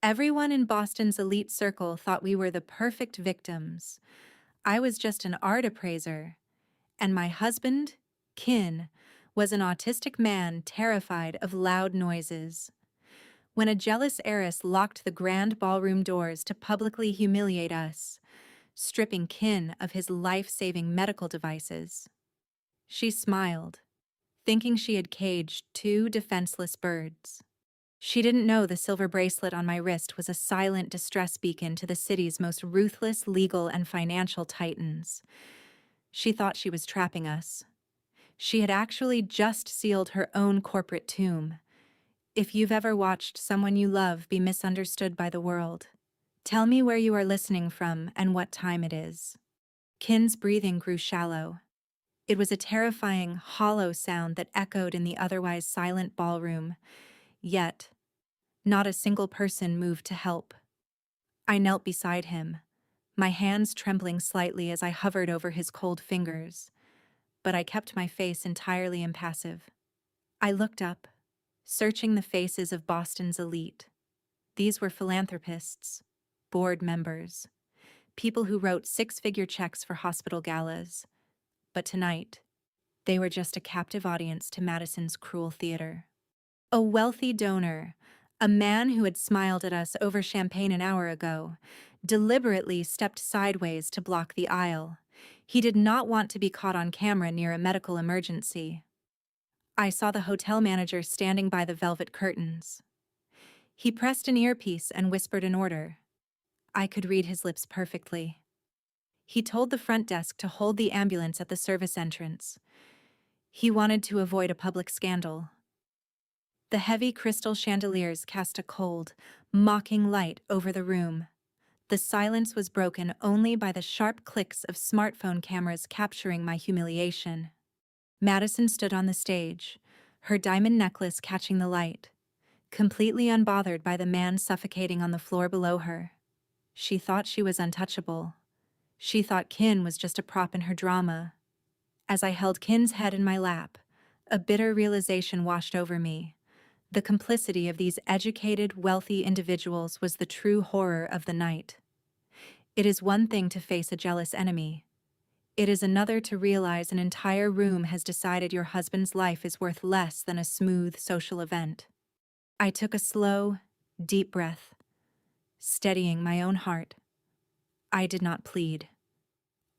Everyone in Boston's elite circle thought we were the perfect victims. I was just an art appraiser, and my husband, Kin, was an autistic man terrified of loud noises. When a jealous heiress locked the grand ballroom doors to publicly humiliate us, stripping Kin of his life-saving medical devices, she smiled, thinking she had caged two defenseless birds. She didn't know the silver bracelet on my wrist was a silent distress beacon to the city's most ruthless legal and financial titans. She thought she was trapping us. She had actually just sealed her own corporate tomb. If you've ever watched someone you love be misunderstood by the world, tell me where you are listening from and what time it is. Kin's breathing grew shallow. It was a terrifying, hollow sound that echoed in the otherwise silent ballroom. Yet, not a single person moved to help. I knelt beside him, my hands trembling slightly as I hovered over his cold fingers, but I kept my face entirely impassive. I looked up, searching the faces of Boston's elite. These were philanthropists, board members, people who wrote six-figure checks for hospital galas. But tonight, they were just a captive audience to Madison's cruel theater. A wealthy donor, a man who had smiled at us over champagne an hour ago, deliberately stepped sideways to block the aisle. He did not want to be caught on camera near a medical emergency. I saw the hotel manager standing by the velvet curtains. He pressed an earpiece and whispered an order. I could read his lips perfectly. He told the front desk to hold the ambulance at the service entrance. He wanted to avoid a public scandal. The heavy crystal chandeliers cast a cold, mocking light over the room. The silence was broken only by the sharp clicks of smartphone cameras capturing my humiliation. Madison stood on the stage, her diamond necklace catching the light, completely unbothered by the man suffocating on the floor below her. She thought she was untouchable. She thought Kin was just a prop in her drama. As I held Kin's head in my lap, a bitter realization washed over me. The complicity of these educated, wealthy individuals was the true horror of the night. It is one thing to face a jealous enemy. It is another to realize an entire room has decided your husband's life is worth less than a smooth social event. I took a slow, deep breath, steadying my own heart. I did not plead.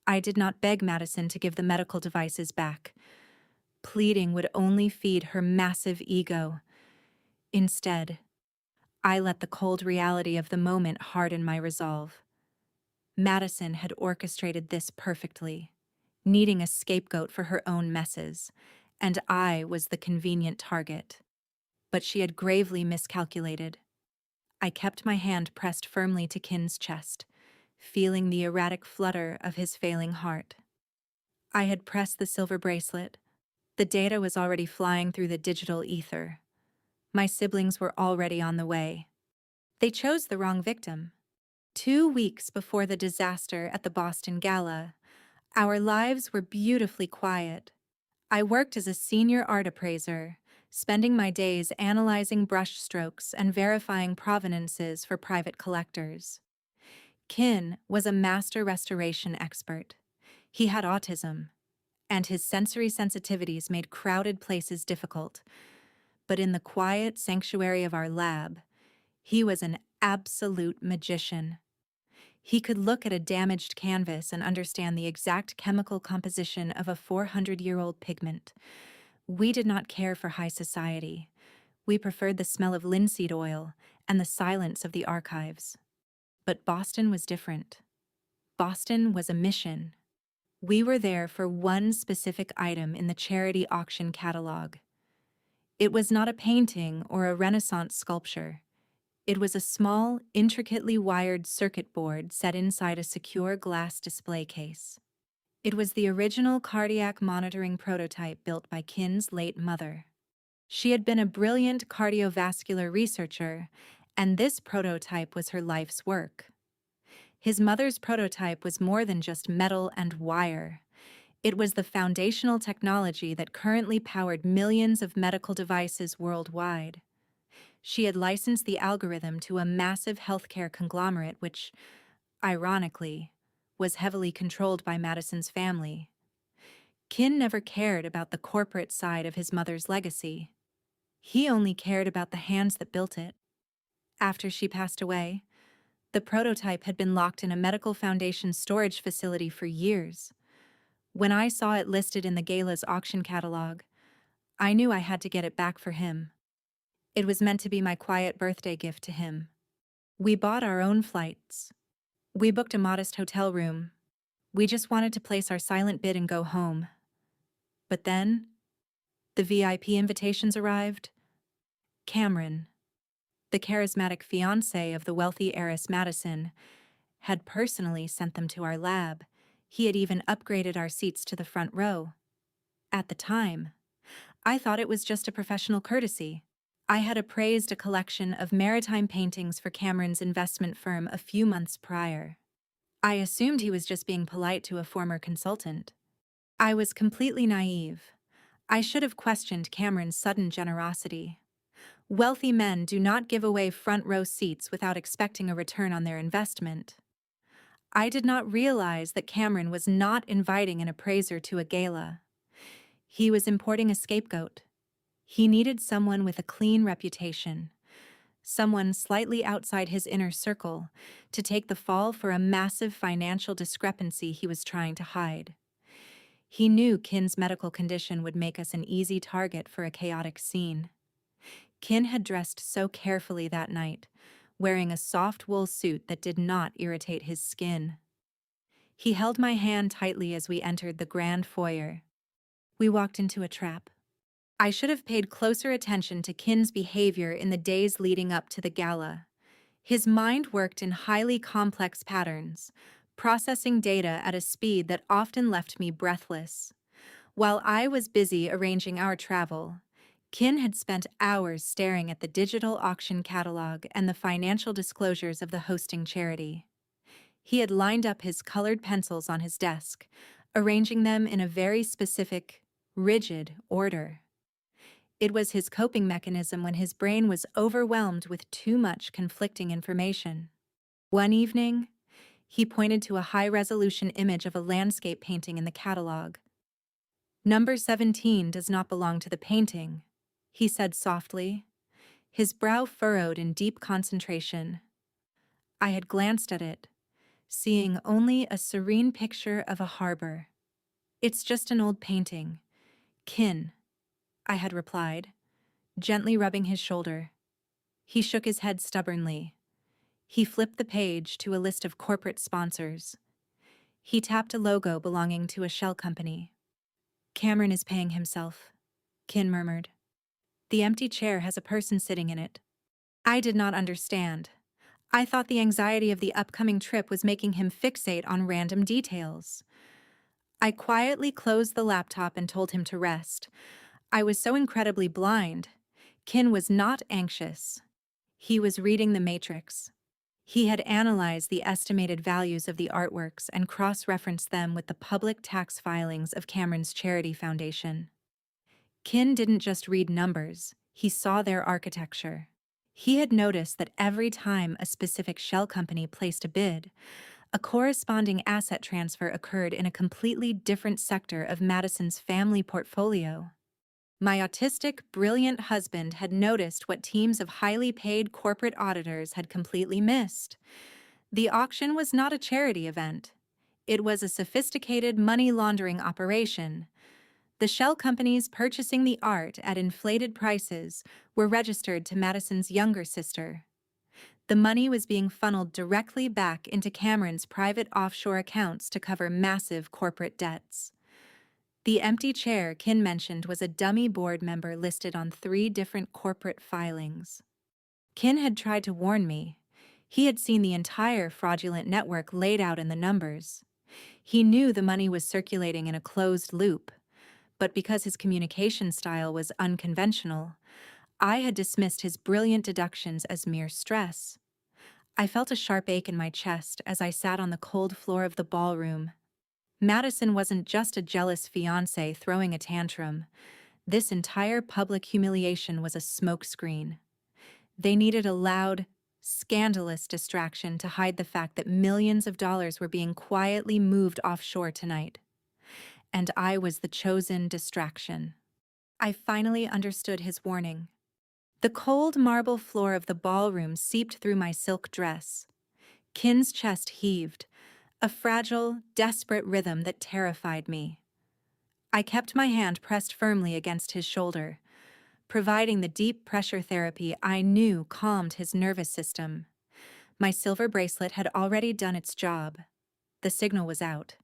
I did not beg Madison to give the medical devices back. Pleading would only feed her massive ego. Instead, I let the cold reality of the moment harden my resolve. Madison had orchestrated this perfectly, needing a scapegoat for her own messes, and I was the convenient target. But she had gravely miscalculated. I kept my hand pressed firmly to Kin's chest, feeling the erratic flutter of his failing heart. I had pressed the silver bracelet. The data was already flying through the digital ether. My siblings were already on the way. They chose the wrong victim. 2 weeks before the disaster at the Boston Gala, our lives were beautifully quiet. I worked as a senior art appraiser, spending my days analyzing brushstrokes and verifying provenances for private collectors. Kin was a master restoration expert. He had autism, and his sensory sensitivities made crowded places difficult. But in the quiet sanctuary of our lab, he was an absolute magician. He could look at a damaged canvas and understand the exact chemical composition of a 400-year-old pigment. We did not care for high society. We preferred the smell of linseed oil and the silence of the archives. But Boston was different. Boston was a mission. We were there for one specific item in the charity auction catalog. It was not a painting or a Renaissance sculpture. It was a small, intricately wired circuit board set inside a secure glass display case. It was the original cardiac monitoring prototype built by Kin's late mother. She had been a brilliant cardiovascular researcher, and this prototype was her life's work. His mother's prototype was more than just metal and wire. It was the foundational technology that currently powered millions of medical devices worldwide. She had licensed the algorithm to a massive healthcare conglomerate which, ironically, was heavily controlled by Madison's family. Kin never cared about the corporate side of his mother's legacy. He only cared about the hands that built it. After she passed away, the prototype had been locked in a medical foundation storage facility for years. When I saw it listed in the gala's auction catalog, I knew I had to get it back for him. It was meant to be my quiet birthday gift to him. We bought our own flights. We booked a modest hotel room. We just wanted to place our silent bid and go home. But then, the VIP invitations arrived. Cameron, the charismatic fiancé of the wealthy heiress Madison, had personally sent them to our lab. He had even upgraded our seats to the front row. At the time, I thought it was just a professional courtesy. I had appraised a collection of maritime paintings for Cameron's investment firm a few months prior. I assumed he was just being polite to a former consultant. I was completely naive. I should have questioned Cameron's sudden generosity. Wealthy men do not give away front-row seats without expecting a return on their investment. I did not realize that Cameron was not inviting an appraiser to a gala. He was importing a scapegoat. He needed someone with a clean reputation, someone slightly outside his inner circle, to take the fall for a massive financial discrepancy he was trying to hide. He knew Kin's medical condition would make us an easy target for a chaotic scene. Kin had dressed so carefully that night, wearing a soft wool suit that did not irritate his skin. He held my hand tightly as we entered the grand foyer. We walked into a trap. I should have paid closer attention to Kin's behavior in the days leading up to the gala. His mind worked in highly complex patterns, processing data at a speed that often left me breathless. While I was busy arranging our travel, Kin had spent hours staring at the digital auction catalog and the financial disclosures of the hosting charity. He had lined up his colored pencils on his desk, arranging them in a very specific, rigid order. It was his coping mechanism when his brain was overwhelmed with too much conflicting information. One evening, he pointed to a high-resolution image of a landscape painting in the catalog. "Number 17 does not belong to the painting," he said softly, his brow furrowed in deep concentration. I had glanced at it, seeing only a serene picture of a harbor. "It's just an old painting. Kin," I had replied, gently rubbing his shoulder. He shook his head stubbornly. He flipped the page to a list of corporate sponsors. He tapped a logo belonging to a shell company. "Cameron is paying himself," Kin murmured. "The empty chair has a person sitting in it." I did not understand. I thought the anxiety of the upcoming trip was making him fixate on random details. I quietly closed the laptop and told him to rest. I was so incredibly blind. Kin was not anxious. He was reading the matrix. He had analyzed the estimated values of the artworks and cross-referenced them with the public tax filings of Cameron's charity foundation. Kin didn't just read numbers, he saw their architecture. He had noticed that every time a specific shell company placed a bid, a corresponding asset transfer occurred in a completely different sector of Madison's family portfolio. My autistic, brilliant husband had noticed what teams of highly paid corporate auditors had completely missed. The auction was not a charity event. It was a sophisticated money laundering operation. The shell companies purchasing the art at inflated prices were registered to Madison's younger sister. The money was being funneled directly back into Cameron's private offshore accounts to cover massive corporate debts. The empty chair Kin mentioned was a dummy board member listed on 3 different corporate filings. Kin had tried to warn me. He had seen the entire fraudulent network laid out in the numbers. He knew the money was circulating in a closed loop, but because his communication style was unconventional, I had dismissed his brilliant deductions as mere stress. I felt a sharp ache in my chest as I sat on the cold floor of the ballroom. Madison wasn't just a jealous fiancé throwing a tantrum. This entire public humiliation was a smokescreen. They needed a loud, scandalous distraction to hide the fact that millions of dollars were being quietly moved offshore tonight. And I was the chosen distraction. I finally understood his warning. The cold marble floor of the ballroom seeped through my silk dress. Kin's chest heaved, a fragile, desperate rhythm that terrified me. I kept my hand pressed firmly against his shoulder, providing the deep pressure therapy I knew calmed his nervous system. My silver bracelet had already done its job. The signal was out.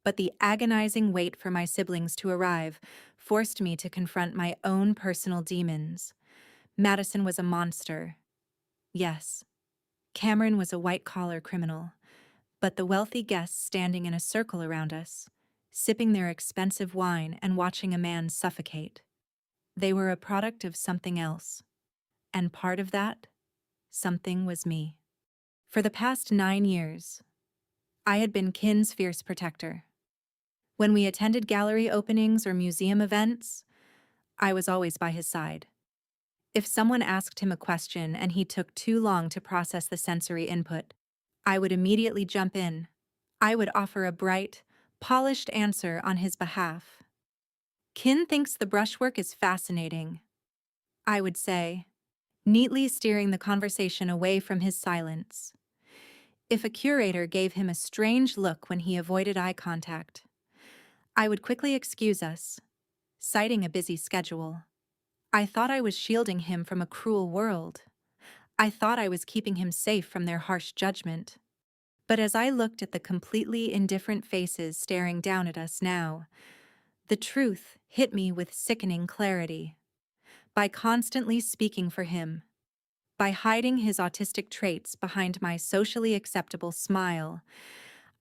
But the agonizing wait for my siblings to arrive forced me to confront my own personal demons. Madison was a monster. Yes, Cameron was a white-collar criminal. But the wealthy guests standing in a circle around us, sipping their expensive wine and watching a man suffocate, they were a product of something else. And part of that something was me. For the past 9 years, I had been Kin's fierce protector. When we attended gallery openings or museum events, I was always by his side. If someone asked him a question and he took too long to process the sensory input, I would immediately jump in. I would offer a bright, polished answer on his behalf. Kin thinks the brushwork is fascinating, I would say, neatly steering the conversation away from his silence. If a curator gave him a strange look when he avoided eye contact, I would quickly excuse us, citing a busy schedule. I thought I was shielding him from a cruel world. I thought I was keeping him safe from their harsh judgment. But as I looked at the completely indifferent faces staring down at us now, the truth hit me with sickening clarity. By constantly speaking for him, by hiding his autistic traits behind my socially acceptable smile,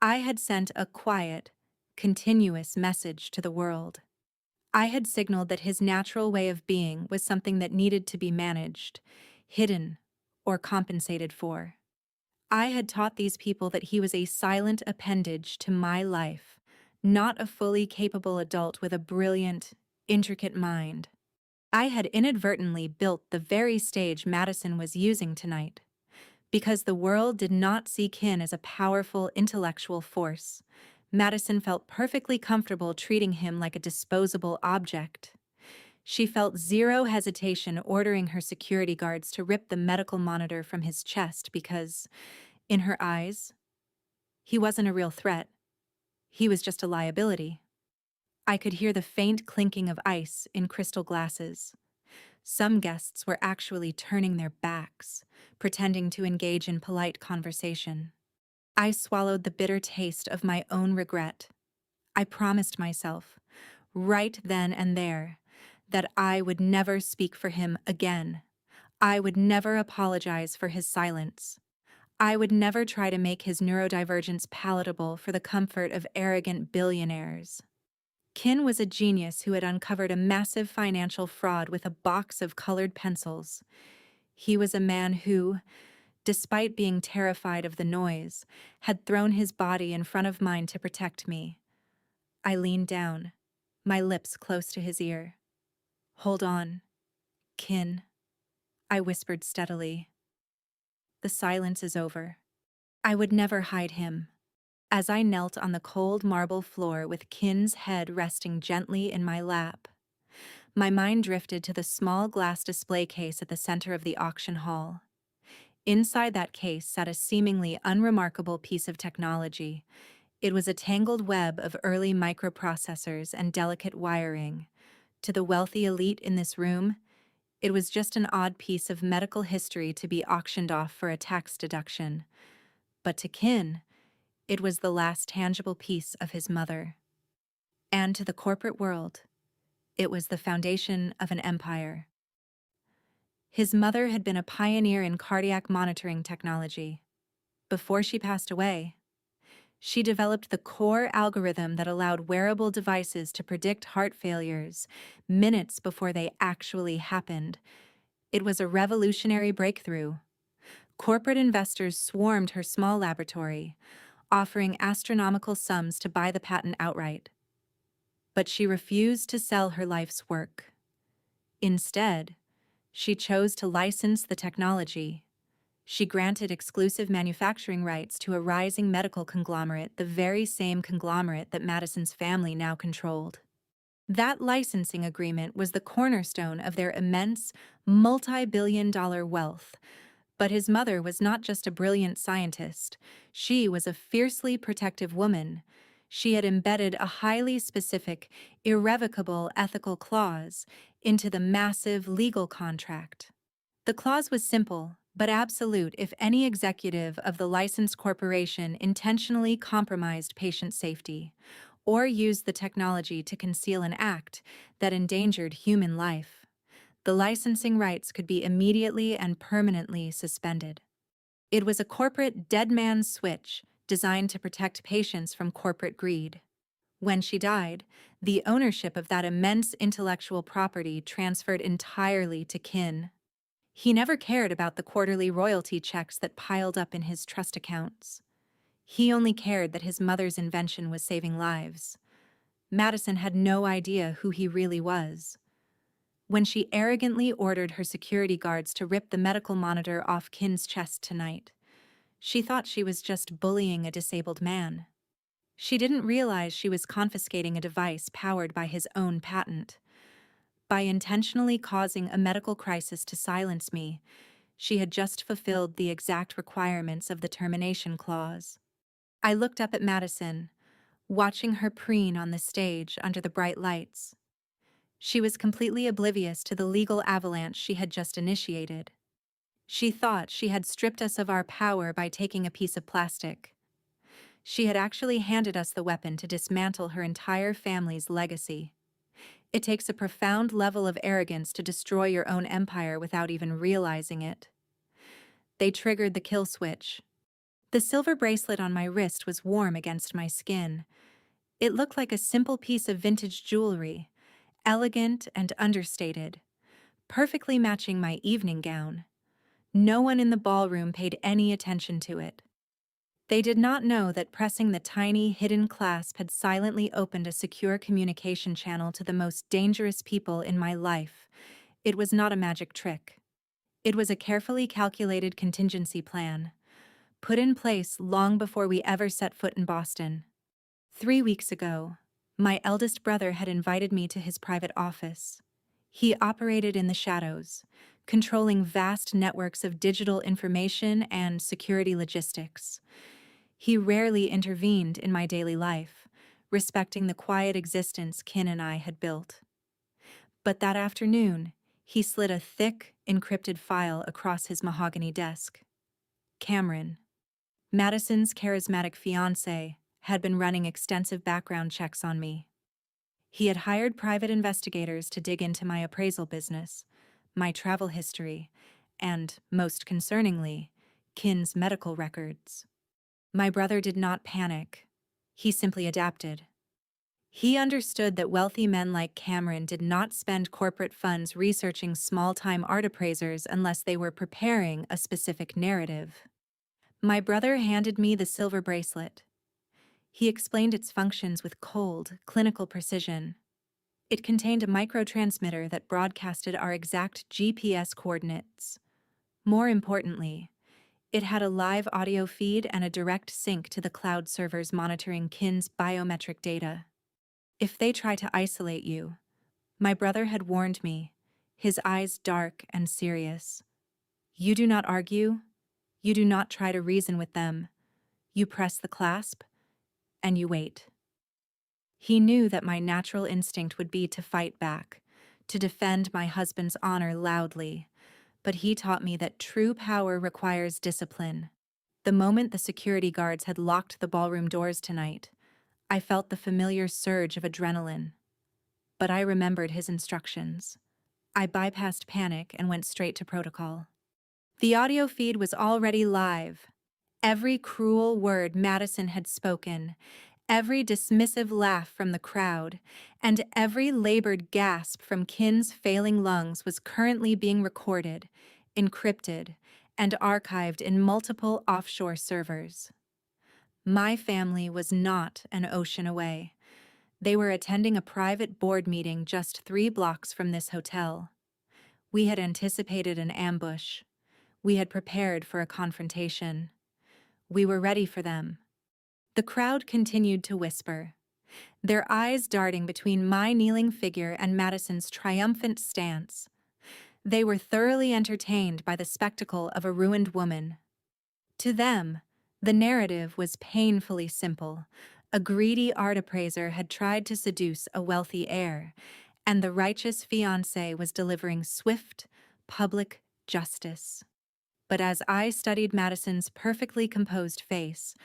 I had sent a quiet, continuous message to the world. I had signaled that his natural way of being was something that needed to be managed, hidden, or compensated for. I had taught these people that he was a silent appendage to my life, not a fully capable adult with a brilliant, intricate mind. I had inadvertently built the very stage Madison was using tonight, because the world did not see Kin as a powerful intellectual force. Madison felt perfectly comfortable treating him like a disposable object. She felt zero hesitation ordering her security guards to rip the medical monitor from his chest because, in her eyes, he wasn't a real threat. He was just a liability. I could hear the faint clinking of ice in crystal glasses. Some guests were actually turning their backs, pretending to engage in polite conversation. I swallowed the bitter taste of my own regret. I promised myself, right then and there, that I would never speak for him again. I would never apologize for his silence. I would never try to make his neurodivergence palatable for the comfort of arrogant billionaires. Kin was a genius who had uncovered a massive financial fraud with a box of colored pencils. He was a man who, despite being terrified of the noise, had thrown his body in front of mine to protect me. I leaned down, my lips close to his ear. "Hold on, Kin," I whispered steadily. "The silence is over." I would never hide him. As I knelt on the cold marble floor with Kin's head resting gently in my lap, my mind drifted to the small glass display case at the center of the auction hall. Inside that case sat a seemingly unremarkable piece of technology. It was a tangled web of early microprocessors and delicate wiring. To the wealthy elite in this room, it was just an odd piece of medical history to be auctioned off for a tax deduction. But to Kin, it was the last tangible piece of his mother. And to the corporate world, it was the foundation of an empire. His mother had been a pioneer in cardiac monitoring technology. Before she passed away, she developed the core algorithm that allowed wearable devices to predict heart failures minutes before they actually happened. It was a revolutionary breakthrough. Corporate investors swarmed her small laboratory, offering astronomical sums to buy the patent outright. But she refused to sell her life's work. Instead, She chose to license the technology. She granted exclusive manufacturing rights to a rising medical conglomerate, the very same conglomerate that Madison's family now controlled. That licensing agreement was the cornerstone of their immense, multi-billion-dollar wealth. But his mother was not just a brilliant scientist. She was a fiercely protective woman. She had embedded a highly specific, irrevocable ethical clause into the massive legal contract. The clause was simple, but absolute if any executive of the licensed corporation intentionally compromised patient safety or used the technology to conceal an act that endangered human life, the licensing rights could be immediately and permanently suspended. It was a corporate dead man's switch designed to protect patients from corporate greed. When she died, the ownership of that immense intellectual property transferred entirely to Kin. He never cared about the quarterly royalty checks that piled up in his trust accounts. He only cared that his mother's invention was saving lives. Madison had no idea who he really was. When she arrogantly ordered her security guards to rip the medical monitor off Kin's chest tonight, she thought she was just bullying a disabled man. She didn't realize she was confiscating a device powered by his own patent. By intentionally causing a medical crisis to silence me, she had just fulfilled the exact requirements of the termination clause. I looked up at Madison, watching her preen on the stage under the bright lights. She was completely oblivious to the legal avalanche she had just initiated. She thought she had stripped us of our power by taking a piece of plastic. She had actually handed us the weapon to dismantle her entire family's legacy. It takes a profound level of arrogance to destroy your own empire without even realizing it. They triggered the kill switch. The silver bracelet on my wrist was warm against my skin. It looked like a simple piece of vintage jewelry, elegant and understated, perfectly matching my evening gown. No one in the ballroom paid any attention to it. They did not know that pressing the tiny, hidden clasp had silently opened a secure communication channel to the most dangerous people in my life. It was not a magic trick. It was a carefully calculated contingency plan, put in place long before we ever set foot in Boston. 3 weeks ago, my eldest brother had invited me to his private office. He operated in the shadows, controlling vast networks of digital information and security logistics. He rarely intervened in my daily life, respecting the quiet existence Kin and I had built. But that afternoon, he slid a thick, encrypted file across his mahogany desk. Cameron, Madison's charismatic fiancé, had been running extensive background checks on me. He had hired private investigators to dig into my appraisal business, my travel history, and, most concerningly, Kin's medical records. My brother did not panic. He simply adapted. He understood that wealthy men like Cameron did not spend corporate funds researching small-time art appraisers unless they were preparing a specific narrative. My brother handed me the silver bracelet. He explained its functions with cold, clinical precision. It contained a microtransmitter that broadcasted our exact GPS coordinates. More importantly, it had a live audio feed and a direct sync to the cloud servers monitoring Kin's biometric data. If they try to isolate you, my brother had warned me, his eyes dark and serious. You do not argue, you do not try to reason with them. You press the clasp, and you wait. He knew that my natural instinct would be to fight back, to defend my husband's honor loudly, but he taught me that true power requires discipline. The moment the security guards had locked the ballroom doors tonight, I felt the familiar surge of adrenaline. But I remembered his instructions. I bypassed panic and went straight to protocol. The audio feed was already live. Every cruel word Madison had spoken, every dismissive laugh from the crowd, and every labored gasp from Kin's failing lungs was currently being recorded, encrypted, and archived in multiple offshore servers. My family was not an ocean away. They were attending a private board meeting just 3 blocks from this hotel. We had anticipated an ambush. We had prepared for a confrontation. We were ready for them. The crowd continued to whisper, their eyes darting between my kneeling figure and Madison's triumphant stance. They were thoroughly entertained by the spectacle of a ruined woman. To them, the narrative was painfully simple. A greedy art appraiser had tried to seduce a wealthy heir, and the righteous fiancé was delivering swift, public justice. But as I studied Madison's perfectly composed face,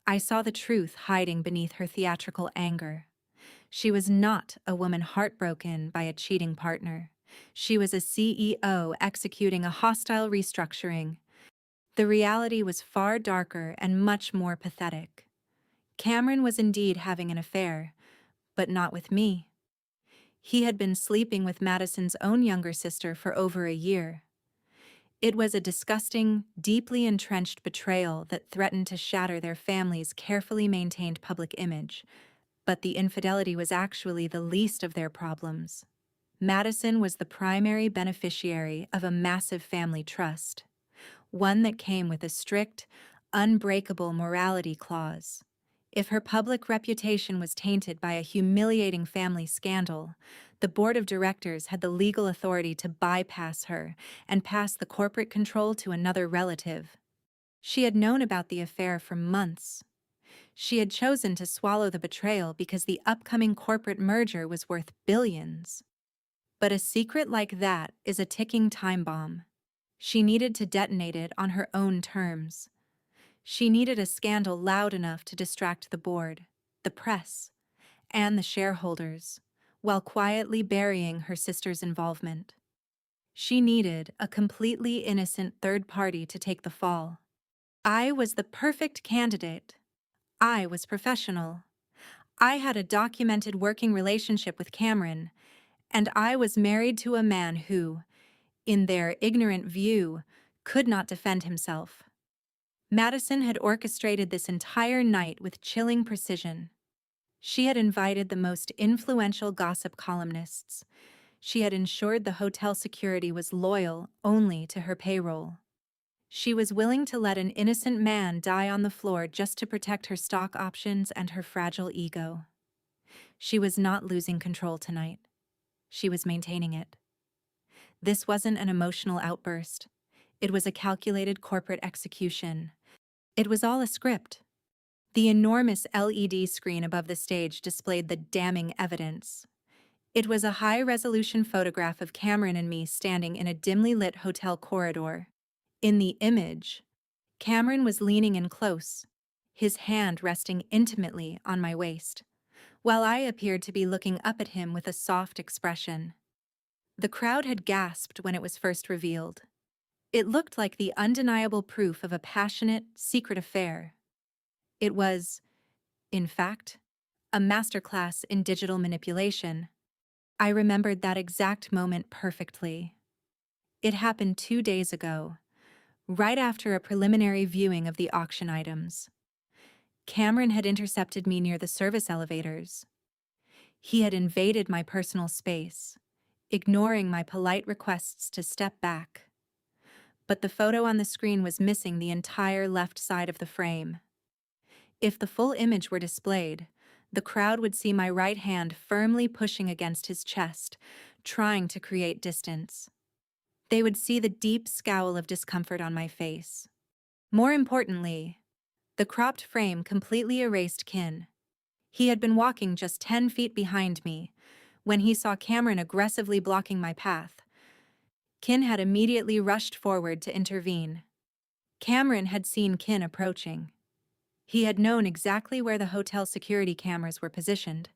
I saw the truth hiding beneath her theatrical anger. She was not a woman heartbroken by a cheating partner. She was a CEO executing a hostile restructuring. The reality was far darker and much more pathetic. Cameron was indeed having an affair, but not with me. He had been sleeping with Madison's own younger sister for over a year. It was a disgusting, deeply entrenched betrayal that threatened to shatter their family's carefully maintained public image. But the infidelity was actually the least of their problems. Madison was the primary beneficiary of a massive family trust, one that came with a strict, unbreakable morality clause. If her public reputation was tainted by a humiliating family scandal, the board of directors had the legal authority to bypass her and pass the corporate control to another relative. She had known about the affair for months. She had chosen to swallow the betrayal because the upcoming corporate merger was worth billions. But a secret like that is a ticking time bomb. She needed to detonate it on her own terms. She needed a scandal loud enough to distract the board, the press, and the shareholders, while quietly burying her sister's involvement. She needed a completely innocent third party to take the fall. I was the perfect candidate. I was professional. I had a documented working relationship with Cameron, and I was married to a man who, in their ignorant view, could not defend himself. Madison had orchestrated this entire night with chilling precision. She had invited the most influential gossip columnists. She had ensured the hotel security was loyal only to her payroll. She was willing to let an innocent man die on the floor just to protect her stock options and her fragile ego. She was not losing control tonight. She was maintaining it. This wasn't an emotional outburst. It was a calculated corporate execution. It was all a script. The enormous LED screen above the stage displayed the damning evidence. It was a high-resolution photograph of Cameron and me standing in a dimly lit hotel corridor. In the image, Cameron was leaning in close, his hand resting intimately on my waist, while I appeared to be looking up at him with a soft expression. The crowd had gasped when it was first revealed. It looked like the undeniable proof of a passionate, secret affair. It was, in fact, a masterclass in digital manipulation. I remembered that exact moment perfectly. It happened 2 days ago, right after a preliminary viewing of the auction items. Cameron had intercepted me near the service elevators. He had invaded my personal space, ignoring my polite requests to step back. But the photo on the screen was missing the entire left side of the frame. If the full image were displayed, the crowd would see my right hand firmly pushing against his chest, trying to create distance. They would see the deep scowl of discomfort on my face. More importantly, the cropped frame completely erased Kin. He had been walking just 10 feet behind me when he saw Cameron aggressively blocking my path. Kin had immediately rushed forward to intervene. Cameron had seen Kin approaching. He had known exactly where the hotel security cameras were positioned.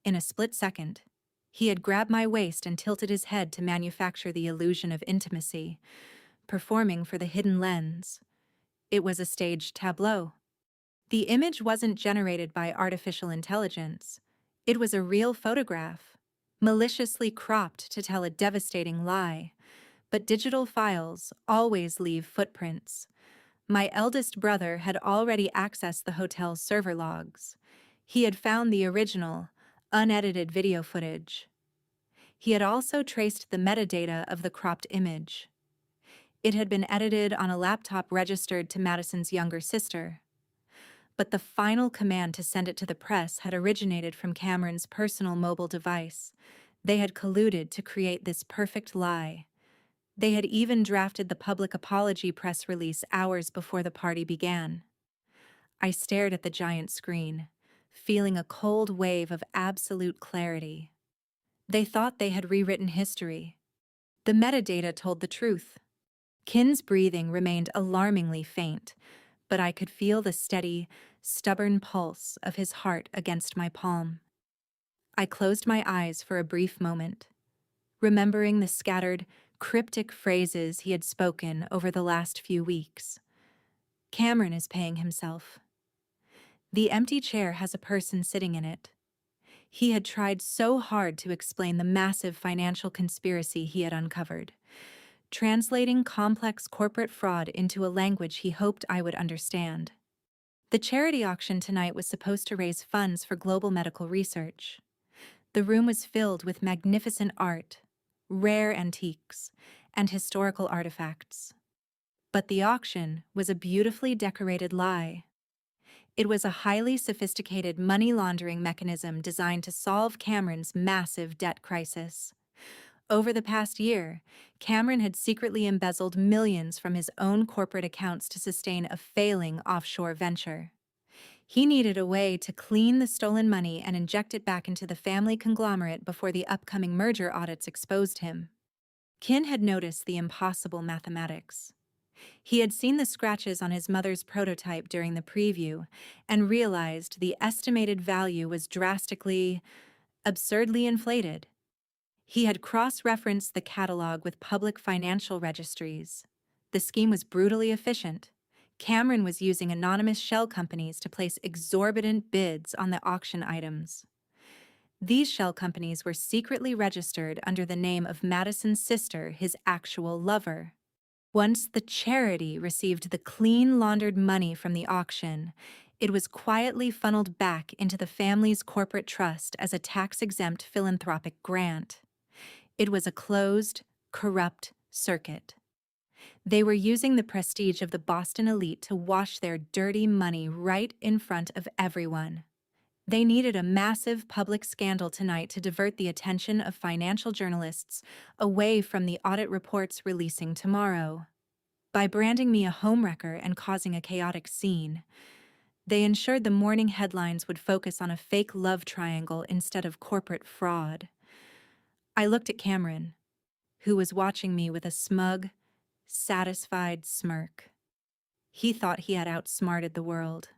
In a split second, he had grabbed my waist and tilted his head to manufacture the illusion of intimacy, performing for the hidden lens. It was a staged tableau. The image wasn't generated by artificial intelligence. It was a real photograph, maliciously cropped to tell a devastating lie. But digital files always leave footprints. My eldest brother had already accessed the hotel's server logs. He had found the original, unedited video footage. He had also traced the metadata of the cropped image. It had been edited on a laptop registered to Madison's younger sister. But the final command to send it to the press had originated from Cameron's personal mobile device. They had colluded to create this perfect lie. They had even drafted the public apology press release hours before the party began. I stared at the giant screen, feeling a cold wave of absolute clarity. They thought they had rewritten history. The metadata told the truth. Kin's breathing remained alarmingly faint, but I could feel the steady, stubborn pulse of his heart against my palm. I closed my eyes for a brief moment, remembering the scattered, cryptic phrases he had spoken over the last few weeks. Cameron is paying himself. The empty chair has a person sitting in it. He had tried so hard to explain the massive financial conspiracy he had uncovered, translating complex corporate fraud into a language he hoped I would understand. The charity auction tonight was supposed to raise funds for global medical research. The room was filled with magnificent art, rare antiques, and historical artifacts. But the auction was a beautifully decorated lie. It was a highly sophisticated money laundering mechanism designed to solve Cameron's massive debt crisis. Over the past year, Cameron had secretly embezzled millions from his own corporate accounts to sustain a failing offshore venture. He needed a way to clean the stolen money and inject it back into the family conglomerate before the upcoming merger audits exposed him. Kin had noticed the impossible mathematics. He had seen the scratches on his mother's prototype during the preview and realized the estimated value was drastically, absurdly inflated. He had cross-referenced the catalog with public financial registries. The scheme was brutally efficient. Cameron was using anonymous shell companies to place exorbitant bids on the auction items. These shell companies were secretly registered under the name of Madison's sister, his actual lover. Once the charity received the clean laundered money from the auction, it was quietly funneled back into the family's corporate trust as a tax-exempt philanthropic grant. It was a closed, corrupt circuit. They were using the prestige of the Boston elite to wash their dirty money right in front of everyone. They needed a massive public scandal tonight to divert the attention of financial journalists away from the audit reports releasing tomorrow. By branding me a homewrecker and causing a chaotic scene, they ensured the morning headlines would focus on a fake love triangle instead of corporate fraud. I looked at Cameron, who was watching me with a smug, satisfied smirk. He thought he had outsmarted the world.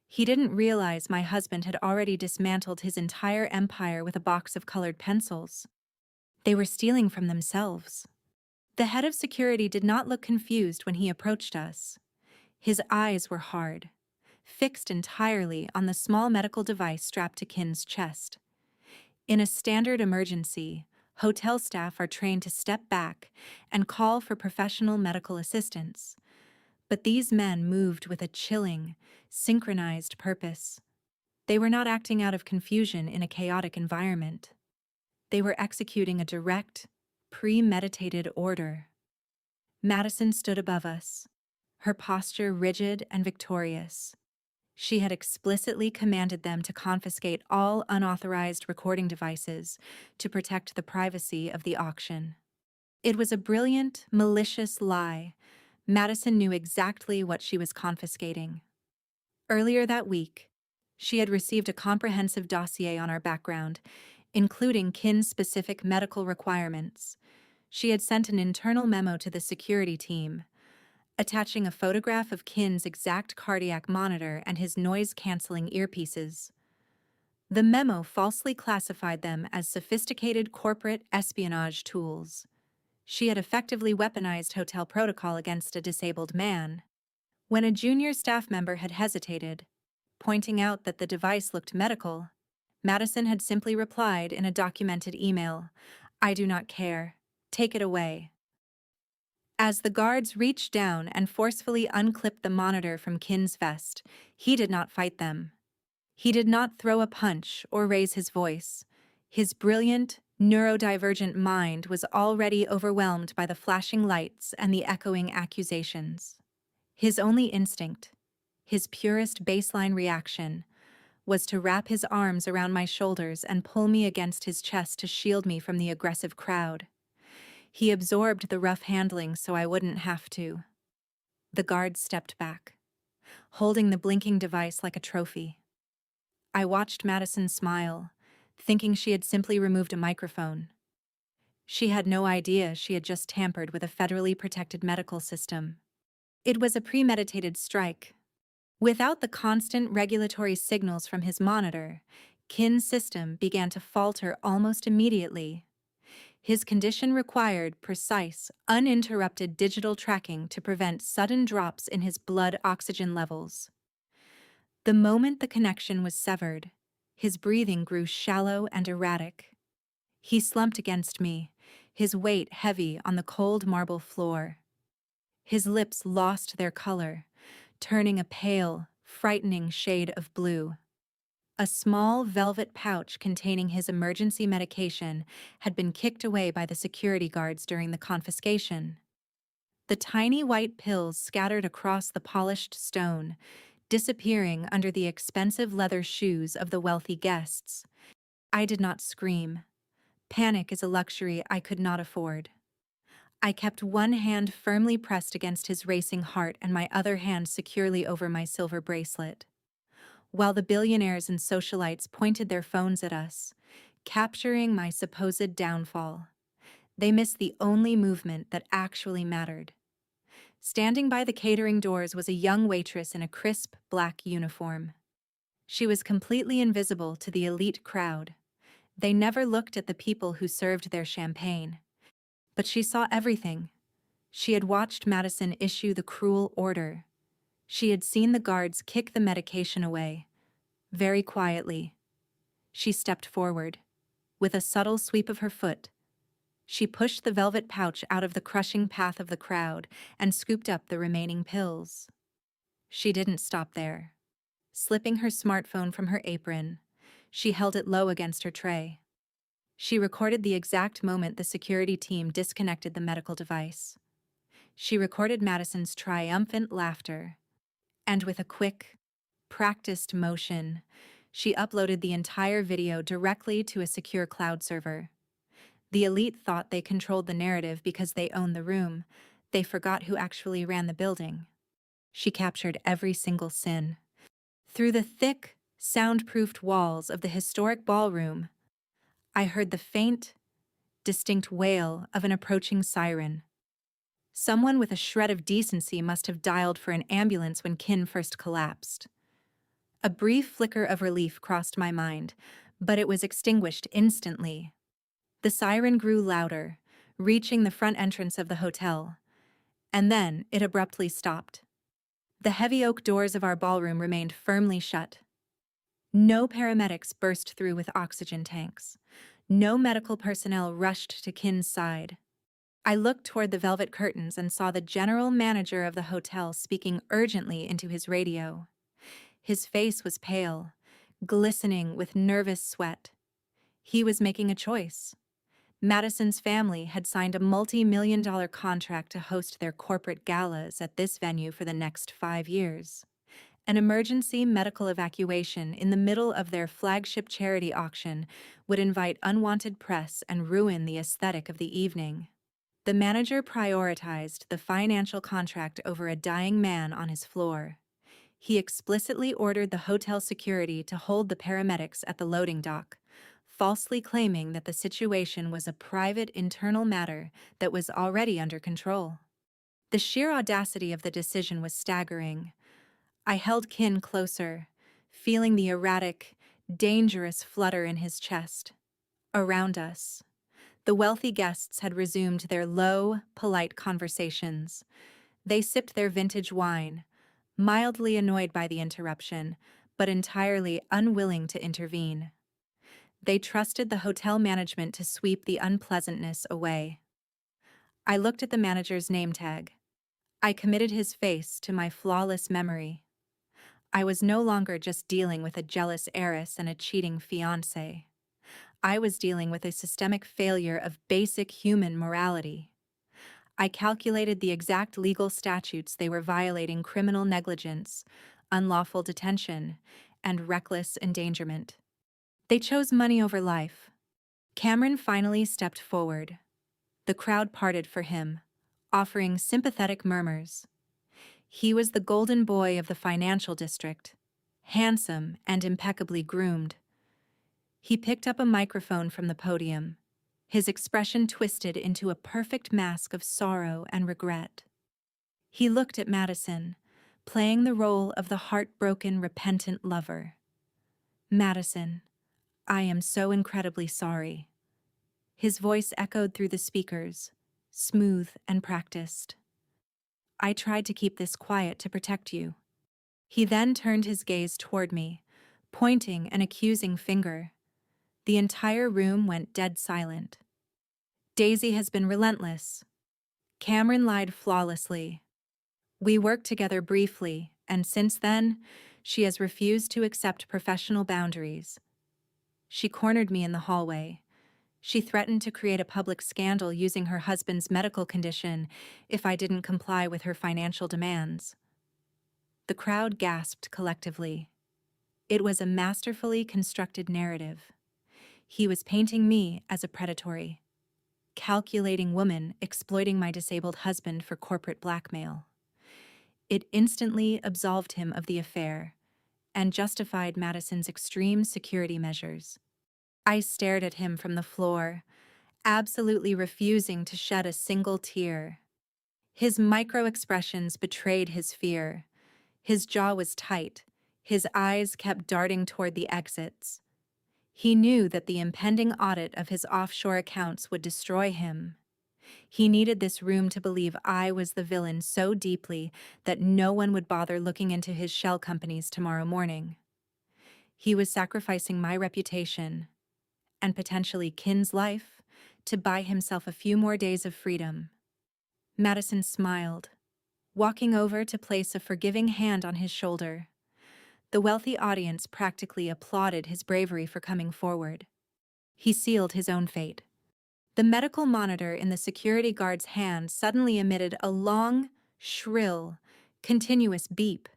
He didn't realize my husband had already dismantled his entire empire with a box of colored pencils. They were stealing from themselves. The head of security did not look confused when he approached us. His eyes were hard, fixed entirely on the small medical device strapped to Kin's chest. In a standard emergency, hotel staff are trained to step back and call for professional medical assistance. But these men moved with a chilling, synchronized purpose. They were not acting out of confusion in a chaotic environment. They were executing a direct, premeditated order. Madison stood above us, her posture rigid and victorious. She had explicitly commanded them to confiscate all unauthorized recording devices to protect the privacy of the auction. It was a brilliant, malicious lie. Madison knew exactly what she was confiscating. Earlier that week, she had received a comprehensive dossier on our background, including Kin's specific medical requirements. She had sent an internal memo to the security team, attaching a photograph of Kin's exact cardiac monitor and his noise-canceling earpieces. The memo falsely classified them as sophisticated corporate espionage tools. She had effectively weaponized hotel protocol against a disabled man. When a junior staff member had hesitated, pointing out that the device looked medical, Madison had simply replied in a documented email, "I do not care. Take it away." As the guards reached down and forcefully unclipped the monitor from Kin's vest, he did not fight them. He did not throw a punch or raise his voice. His brilliant, neurodivergent mind was already overwhelmed by the flashing lights and the echoing accusations. His only instinct, his purest baseline reaction, was to wrap his arms around my shoulders and pull me against his chest to shield me from the aggressive crowd. He absorbed the rough handling so I wouldn't have to. The guard stepped back, holding the blinking device like a trophy. I watched Madison smile, thinking she had simply removed a microphone. She had no idea she had just tampered with a federally protected medical system. It was a premeditated strike. Without the constant regulatory signals from his monitor, Kin's system began to falter almost immediately. His condition required precise, uninterrupted digital tracking to prevent sudden drops in his blood oxygen levels. The moment the connection was severed, his breathing grew shallow and erratic. He slumped against me, his weight heavy on the cold marble floor. His lips lost their color, turning a pale, frightening shade of blue. A small velvet pouch containing his emergency medication had been kicked away by the security guards during the confiscation. The tiny white pills scattered across the polished stone, disappearing under the expensive leather shoes of the wealthy guests. I did not scream. Panic is a luxury I could not afford. I kept one hand firmly pressed against his racing heart and my other hand securely over my silver bracelet. While the billionaires and socialites pointed their phones at us, capturing my supposed downfall, they missed the only movement that actually mattered. Standing by the catering doors was a young waitress in a crisp black uniform. She was completely invisible to the elite crowd. They never looked at the people who served their champagne. But she saw everything. She had watched Madison issue the cruel order. She had seen the guards kick the medication away. Very quietly, she stepped forward. With a subtle sweep of her foot, she pushed the velvet pouch out of the crushing path of the crowd and scooped up the remaining pills. She didn't stop there. Slipping her smartphone from her apron, she held it low against her tray. She recorded the exact moment the security team disconnected the medical device. She recorded Madison's triumphant laughter, and with a quick, practiced motion, she uploaded the entire video directly to a secure cloud server. The elite thought they controlled the narrative because they owned the room. They forgot who actually ran the building. She captured every single sin. Through the thick, soundproofed walls of the historic ballroom, I heard the faint, distinct wail of an approaching siren. Someone with a shred of decency must have dialed for an ambulance when Kin first collapsed. A brief flicker of relief crossed my mind, but it was extinguished instantly. The siren grew louder, reaching the front entrance of the hotel, and then it abruptly stopped. The heavy oak doors of our ballroom remained firmly shut. No paramedics burst through with oxygen tanks. No medical personnel rushed to Kin's side. I looked toward the velvet curtains and saw the general manager of the hotel speaking urgently into his radio. His face was pale, glistening with nervous sweat. He was making a choice. Madison's family had signed a multi-million-dollar contract to host their corporate galas at this venue for the next 5 years. An emergency medical evacuation in the middle of their flagship charity auction would invite unwanted press and ruin the aesthetic of the evening. The manager prioritized the financial contract over a dying man on his floor. He explicitly ordered the hotel security to hold the paramedics at the loading dock, falsely claiming that the situation was a private internal matter that was already under control. The sheer audacity of the decision was staggering. I held Kin closer, feeling the erratic, dangerous flutter in his chest. Around us, the wealthy guests had resumed their low, polite conversations. They sipped their vintage wine, mildly annoyed by the interruption, but entirely unwilling to intervene. They trusted the hotel management to sweep the unpleasantness away. I looked at the manager's name tag. I committed his face to my flawless memory. I was no longer just dealing with a jealous heiress and a cheating fiancé. I was dealing with a systemic failure of basic human morality. I calculated the exact legal statutes they were violating: criminal negligence, unlawful detention, and reckless endangerment. They chose money over life. Cameron finally stepped forward. The crowd parted for him, offering sympathetic murmurs. He was the golden boy of the financial district, handsome and impeccably groomed. He picked up a microphone from the podium, his expression twisted into a perfect mask of sorrow and regret. He looked at Madison, playing the role of the heartbroken, repentant lover. "Madison, I am so incredibly sorry." His voice echoed through the speakers, smooth and practiced. "I tried to keep this quiet to protect you." He then turned his gaze toward me, pointing an accusing finger. The entire room went dead silent. "Daisy has been relentless." Cameron lied flawlessly. "We worked together briefly, and since then, she has refused to accept professional boundaries. She cornered me in the hallway. She threatened to create a public scandal using her husband's medical condition if I didn't comply with her financial demands." The crowd gasped collectively. It was a masterfully constructed narrative. He was painting me as a predatory, calculating woman exploiting my disabled husband for corporate blackmail. It instantly absolved him of the affair and justified Madison's extreme security measures. I stared at him from the floor, absolutely refusing to shed a single tear. His micro-expressions betrayed his fear. His jaw was tight. His eyes kept darting toward the exits. He knew that the impending audit of his offshore accounts would destroy him. He needed this room to believe I was the villain so deeply that no one would bother looking into his shell companies tomorrow morning. He was sacrificing my reputation, and potentially Kin's life, to buy himself a few more days of freedom. Madison smiled, walking over to place a forgiving hand on his shoulder. The wealthy audience practically applauded his bravery for coming forward. He sealed his own fate. The medical monitor in the security guard's hand suddenly emitted a long, shrill, continuous beep.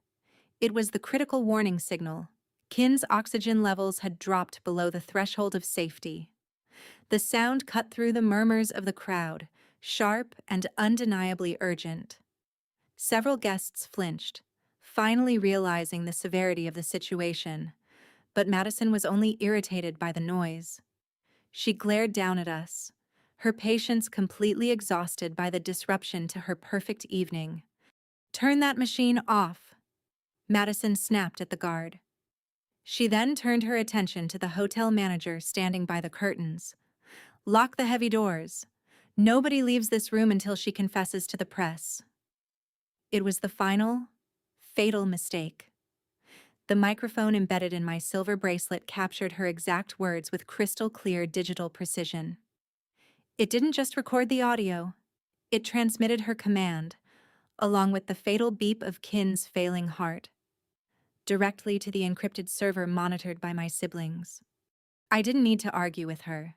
It was the critical warning signal. Kin's oxygen levels had dropped below the threshold of safety. The sound cut through the murmurs of the crowd, sharp and undeniably urgent. Several guests flinched, finally realizing the severity of the situation, but Madison was only irritated by the noise. She glared down at us, her patience completely exhausted by the disruption to her perfect evening. "Turn that machine off," Madison snapped at the guard. She then turned her attention to the hotel manager standing by the curtains. "Lock the heavy doors. Nobody leaves this room until she confesses to the press." It was the final, fatal mistake. The microphone embedded in my silver bracelet captured her exact words with crystal-clear digital precision. It didn't just record the audio, it transmitted her command, along with the fatal beep of Kin's failing heart, directly to the encrypted server monitored by my siblings. I didn't need to argue with her.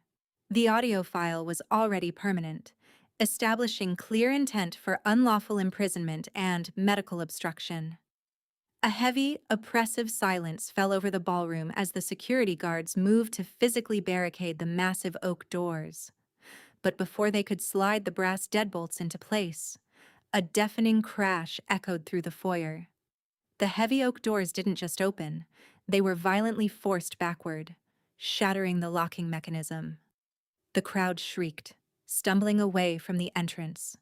The audio file was already permanent, establishing clear intent for unlawful imprisonment and medical obstruction. A heavy, oppressive silence fell over the ballroom as the security guards moved to physically barricade the massive oak doors. But before they could slide the brass deadbolts into place, a deafening crash echoed through the foyer. The heavy oak doors didn't just open, they were violently forced backward, shattering the locking mechanism. The crowd shrieked, stumbling away from the entrance.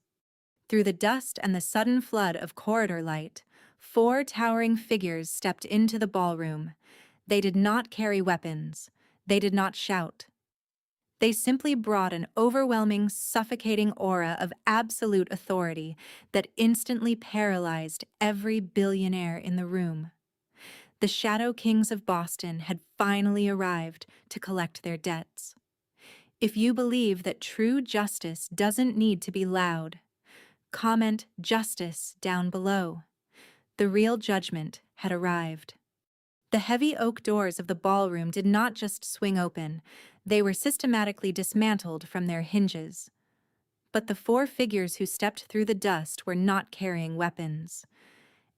Through the dust and the sudden flood of corridor light, 4 towering figures stepped into the ballroom. They did not carry weapons. They did not shout. They simply brought an overwhelming, suffocating aura of absolute authority that instantly paralyzed every billionaire in the room. The Shadow Kings of Boston had finally arrived to collect their debts. If you believe that true justice doesn't need to be loud, comment "justice" down below. The real judgment had arrived. The heavy oak doors of the ballroom did not just swing open, They were systematically dismantled from their hinges. But the four figures who stepped through the dust were not carrying weapons,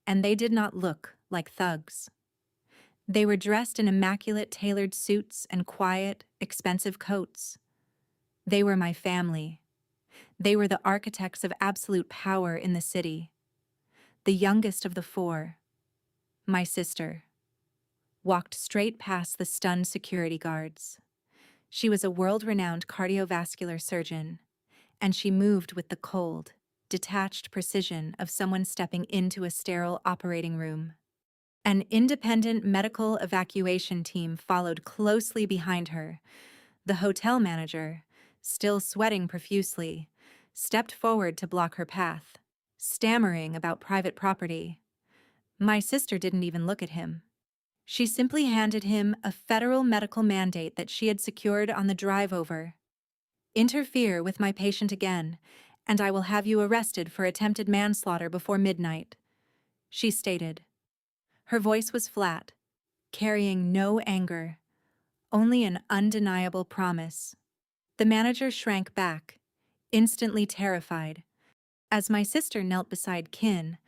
and they did not look like thugs. They were dressed in immaculate tailored suits and quiet, expensive coats. They were my family. They were the architects of absolute power in the city. The youngest of the four, my sister, walked straight past the stunned security guards. She was a world-renowned cardiovascular surgeon, and she moved with the cold, detached precision of someone stepping into a sterile operating room. An independent medical evacuation team followed closely behind her. The hotel manager, still sweating profusely, stepped forward to block her path, stammering about private property. My sister didn't even look at him. She simply handed him a federal medical mandate that she had secured on the drive over. "Interfere with my patient again, and I will have you arrested for attempted manslaughter before midnight," she stated. Her voice was flat, carrying no anger, only an undeniable promise. The manager shrank back, instantly terrified. As my sister knelt beside Kin,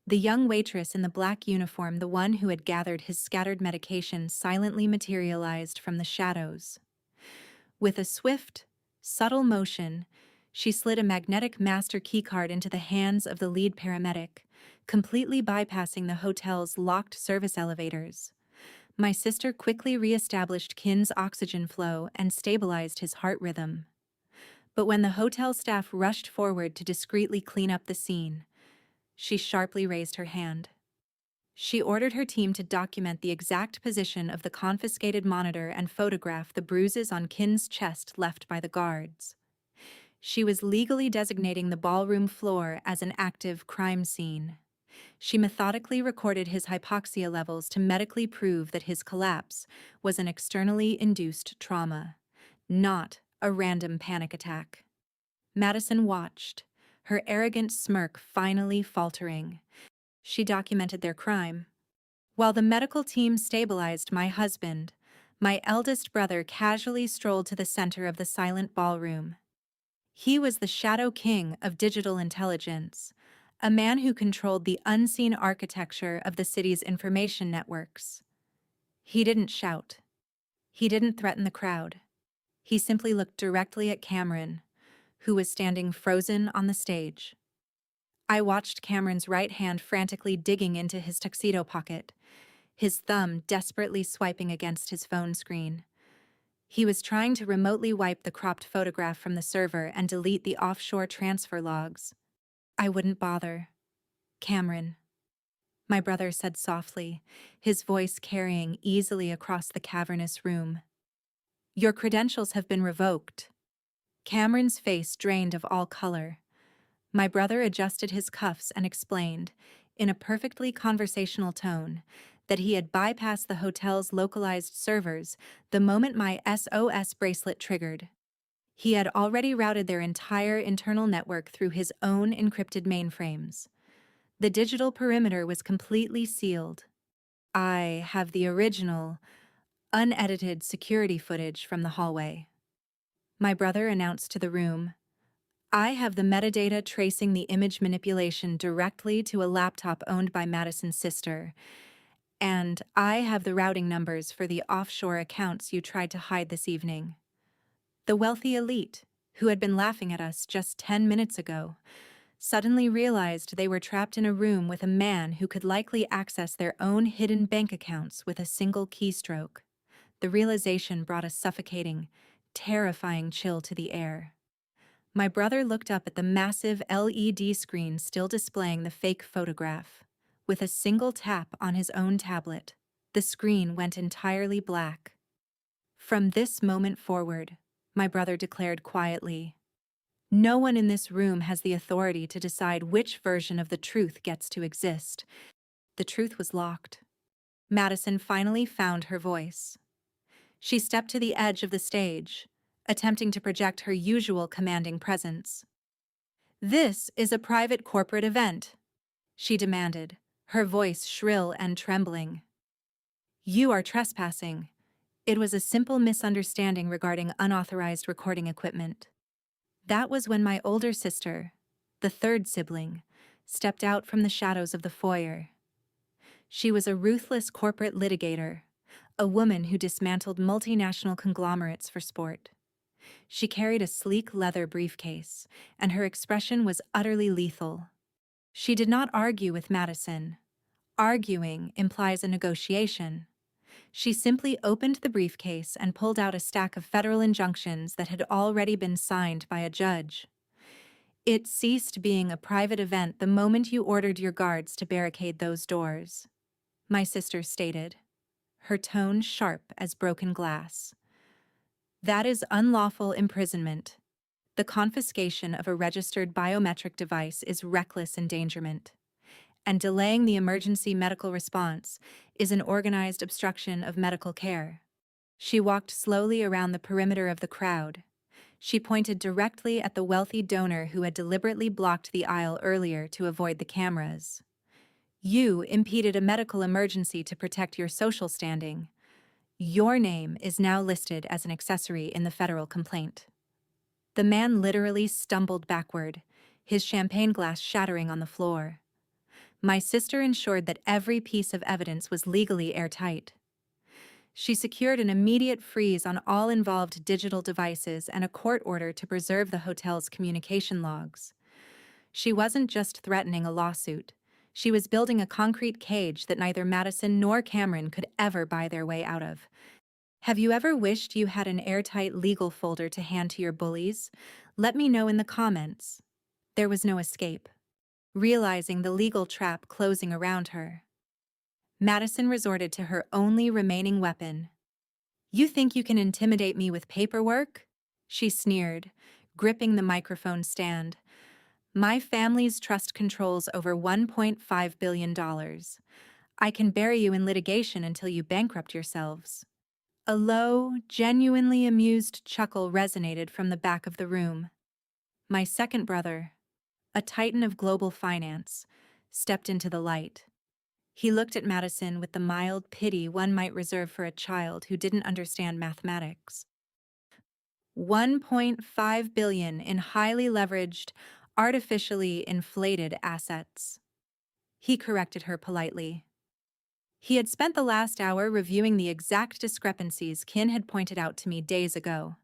the young waitress in the black uniform, the one who had gathered his scattered medication, silently materialized from the shadows. With a swift, subtle motion, she slid a magnetic master keycard into the hands of the lead paramedic, completely bypassing the hotel's locked service elevators. My sister quickly re-established Kin's oxygen flow and stabilized his heart rhythm. But when the hotel staff rushed forward to discreetly clean up the scene, she sharply raised her hand. She ordered her team to document the exact position of the confiscated monitor and photograph the bruises on Kin's chest left by the guards. She was legally designating the ballroom floor as an active crime scene. She methodically recorded his hypoxia levels to medically prove that his collapse was an externally induced trauma, not a random panic attack. Madison watched, her arrogant smirk finally faltering. She documented their crime. While the medical team stabilized my husband, my eldest brother casually strolled to the center of the silent ballroom. He was the shadow king of digital intelligence, a man who controlled the unseen architecture of the city's information networks. He didn't shout. He didn't threaten the crowd. He simply looked directly at Cameron, who was standing frozen on the stage. I watched Cameron's right hand frantically digging into his tuxedo pocket, his thumb desperately swiping against his phone screen. He was trying to remotely wipe the cropped photograph from the server and delete the offshore transfer logs. "I wouldn't bother, Cameron," my brother said softly, his voice carrying easily across the cavernous room. "Your credentials have been revoked." Cameron's face drained of all color. My brother adjusted his cuffs and explained, in a perfectly conversational tone, that he had bypassed the hotel's localized servers the moment my SOS bracelet triggered. He had already routed their entire internal network through his own encrypted mainframes. The digital perimeter was completely sealed. I have the original, unedited security footage from the hallway, my brother announced to the room. I have the metadata tracing the image manipulation directly to a laptop owned by Madison's sister, and I have the routing numbers for the offshore accounts you tried to hide this evening. The wealthy elite, who had been laughing at us just 10 minutes ago, suddenly realized they were trapped in a room with a man who could likely access their own hidden bank accounts with a single keystroke. The realization brought a suffocating, terrifying chill to the air. My brother looked up at the massive LED screen still displaying the fake photograph. With a single tap on his own tablet, the screen went entirely black. "From this moment forward," my brother declared quietly, "no one in this room has the authority to decide which version of the truth gets to exist." The truth was locked. Madison finally found her voice. She stepped to the edge of the stage, attempting to project her usual commanding presence. "This is a private corporate event," she demanded, her voice shrill and trembling. "You are trespassing. It was a simple misunderstanding regarding unauthorized recording equipment. That was when my older sister, the third sibling, stepped out from the shadows of the foyer. She was a ruthless corporate litigator, a woman who dismantled multinational conglomerates for sport. She carried a sleek leather briefcase, and her expression was utterly lethal. She did not argue with Madison. Arguing implies a negotiation. She simply opened the briefcase and pulled out a stack of federal injunctions that had already been signed by a judge. It ceased being a private event the moment you ordered your guards to barricade those doors, my sister stated, her tone sharp as broken glass. That is unlawful imprisonment. The confiscation of a registered biometric device is reckless endangerment, and delaying the emergency medical response is an organized obstruction of medical care. She walked slowly around the perimeter of the crowd. She pointed directly at the wealthy donor who had deliberately blocked the aisle earlier to avoid the cameras. You impeded a medical emergency to protect your social standing. Your name is now listed as an accessory in the federal complaint. The man literally stumbled backward, his champagne glass shattering on the floor. My sister ensured that every piece of evidence was legally airtight. She secured an immediate freeze on all involved digital devices and a court order to preserve the hotel's communication logs. She wasn't just threatening a lawsuit. She was building a concrete cage that neither Madison nor Cameron could ever buy their way out of. Have you ever wished you had an airtight legal folder to hand to your bullies? Let me know in the comments. There was no escape. Realizing the legal trap closing around her, Madison resorted to her only remaining weapon. "You think you can intimidate me with paperwork?" she sneered, gripping the microphone stand. "My family's trust controls over $1.5 billion. I can bury you in litigation until you bankrupt yourselves." A low, genuinely amused chuckle resonated from the back of the room. My second brother, a titan of global finance, stepped into the light. He looked at Madison with the mild pity one might reserve for a child who didn't understand mathematics. 1.5 billion in highly leveraged, artificially inflated assets. He corrected her politely. He had spent the last hour reviewing the exact discrepancies Kin had pointed out to me days ago.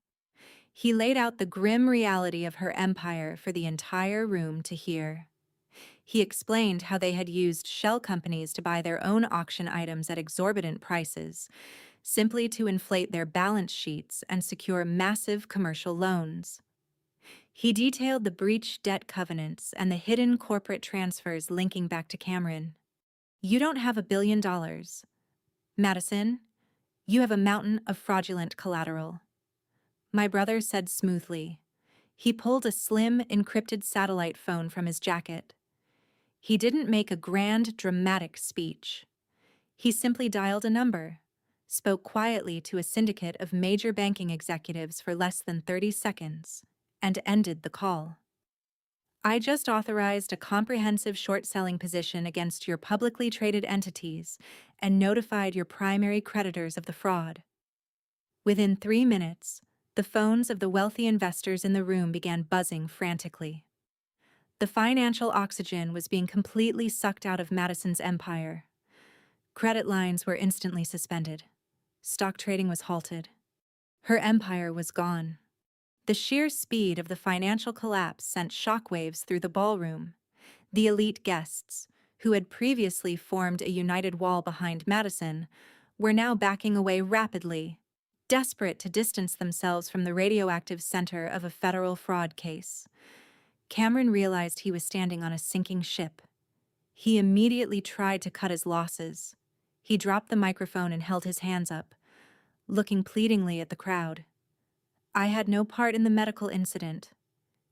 He laid out the grim reality of her empire for the entire room to hear. He explained how they had used shell companies to buy their own auction items at exorbitant prices, simply to inflate their balance sheets and secure massive commercial loans. He detailed the breached debt covenants and the hidden corporate transfers linking back to Cameron. "You don't have $1 billion. Madison, you have a mountain of fraudulent collateral," my brother said smoothly. He pulled a slim, encrypted satellite phone from his jacket. He didn't make a grand, dramatic speech. He simply dialed a number, spoke quietly to a syndicate of major banking executives for less than 30 seconds, and ended the call. "I just authorized a comprehensive short-selling position against your publicly traded entities and notified your primary creditors of the fraud." Within 3 minutes, the phones of the wealthy investors in the room began buzzing frantically. The financial oxygen was being completely sucked out of Madison's empire. Credit lines were instantly suspended. Stock trading was halted. Her empire was gone. The sheer speed of the financial collapse sent shockwaves through the ballroom. The elite guests, who had previously formed a united wall behind Madison, were now backing away rapidly, desperate to distance themselves from the radioactive center of a federal fraud case. Cameron realized he was standing on a sinking ship. He immediately tried to cut his losses. He dropped the microphone and held his hands up, looking pleadingly at the crowd. "I had no part in the medical incident."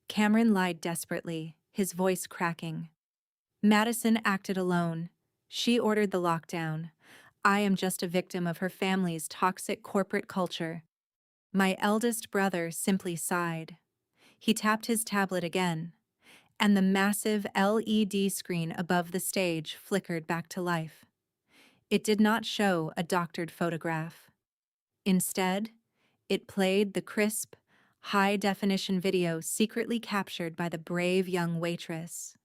Cameron lied desperately, his voice cracking. "Madison acted alone. She ordered the lockdown. I am just a victim of her family's toxic corporate culture." My eldest brother simply sighed. He tapped his tablet again, and the massive LED screen above the stage flickered back to life. It did not show a doctored photograph. Instead, it played the crisp, high-definition video secretly captured by the brave young waitress.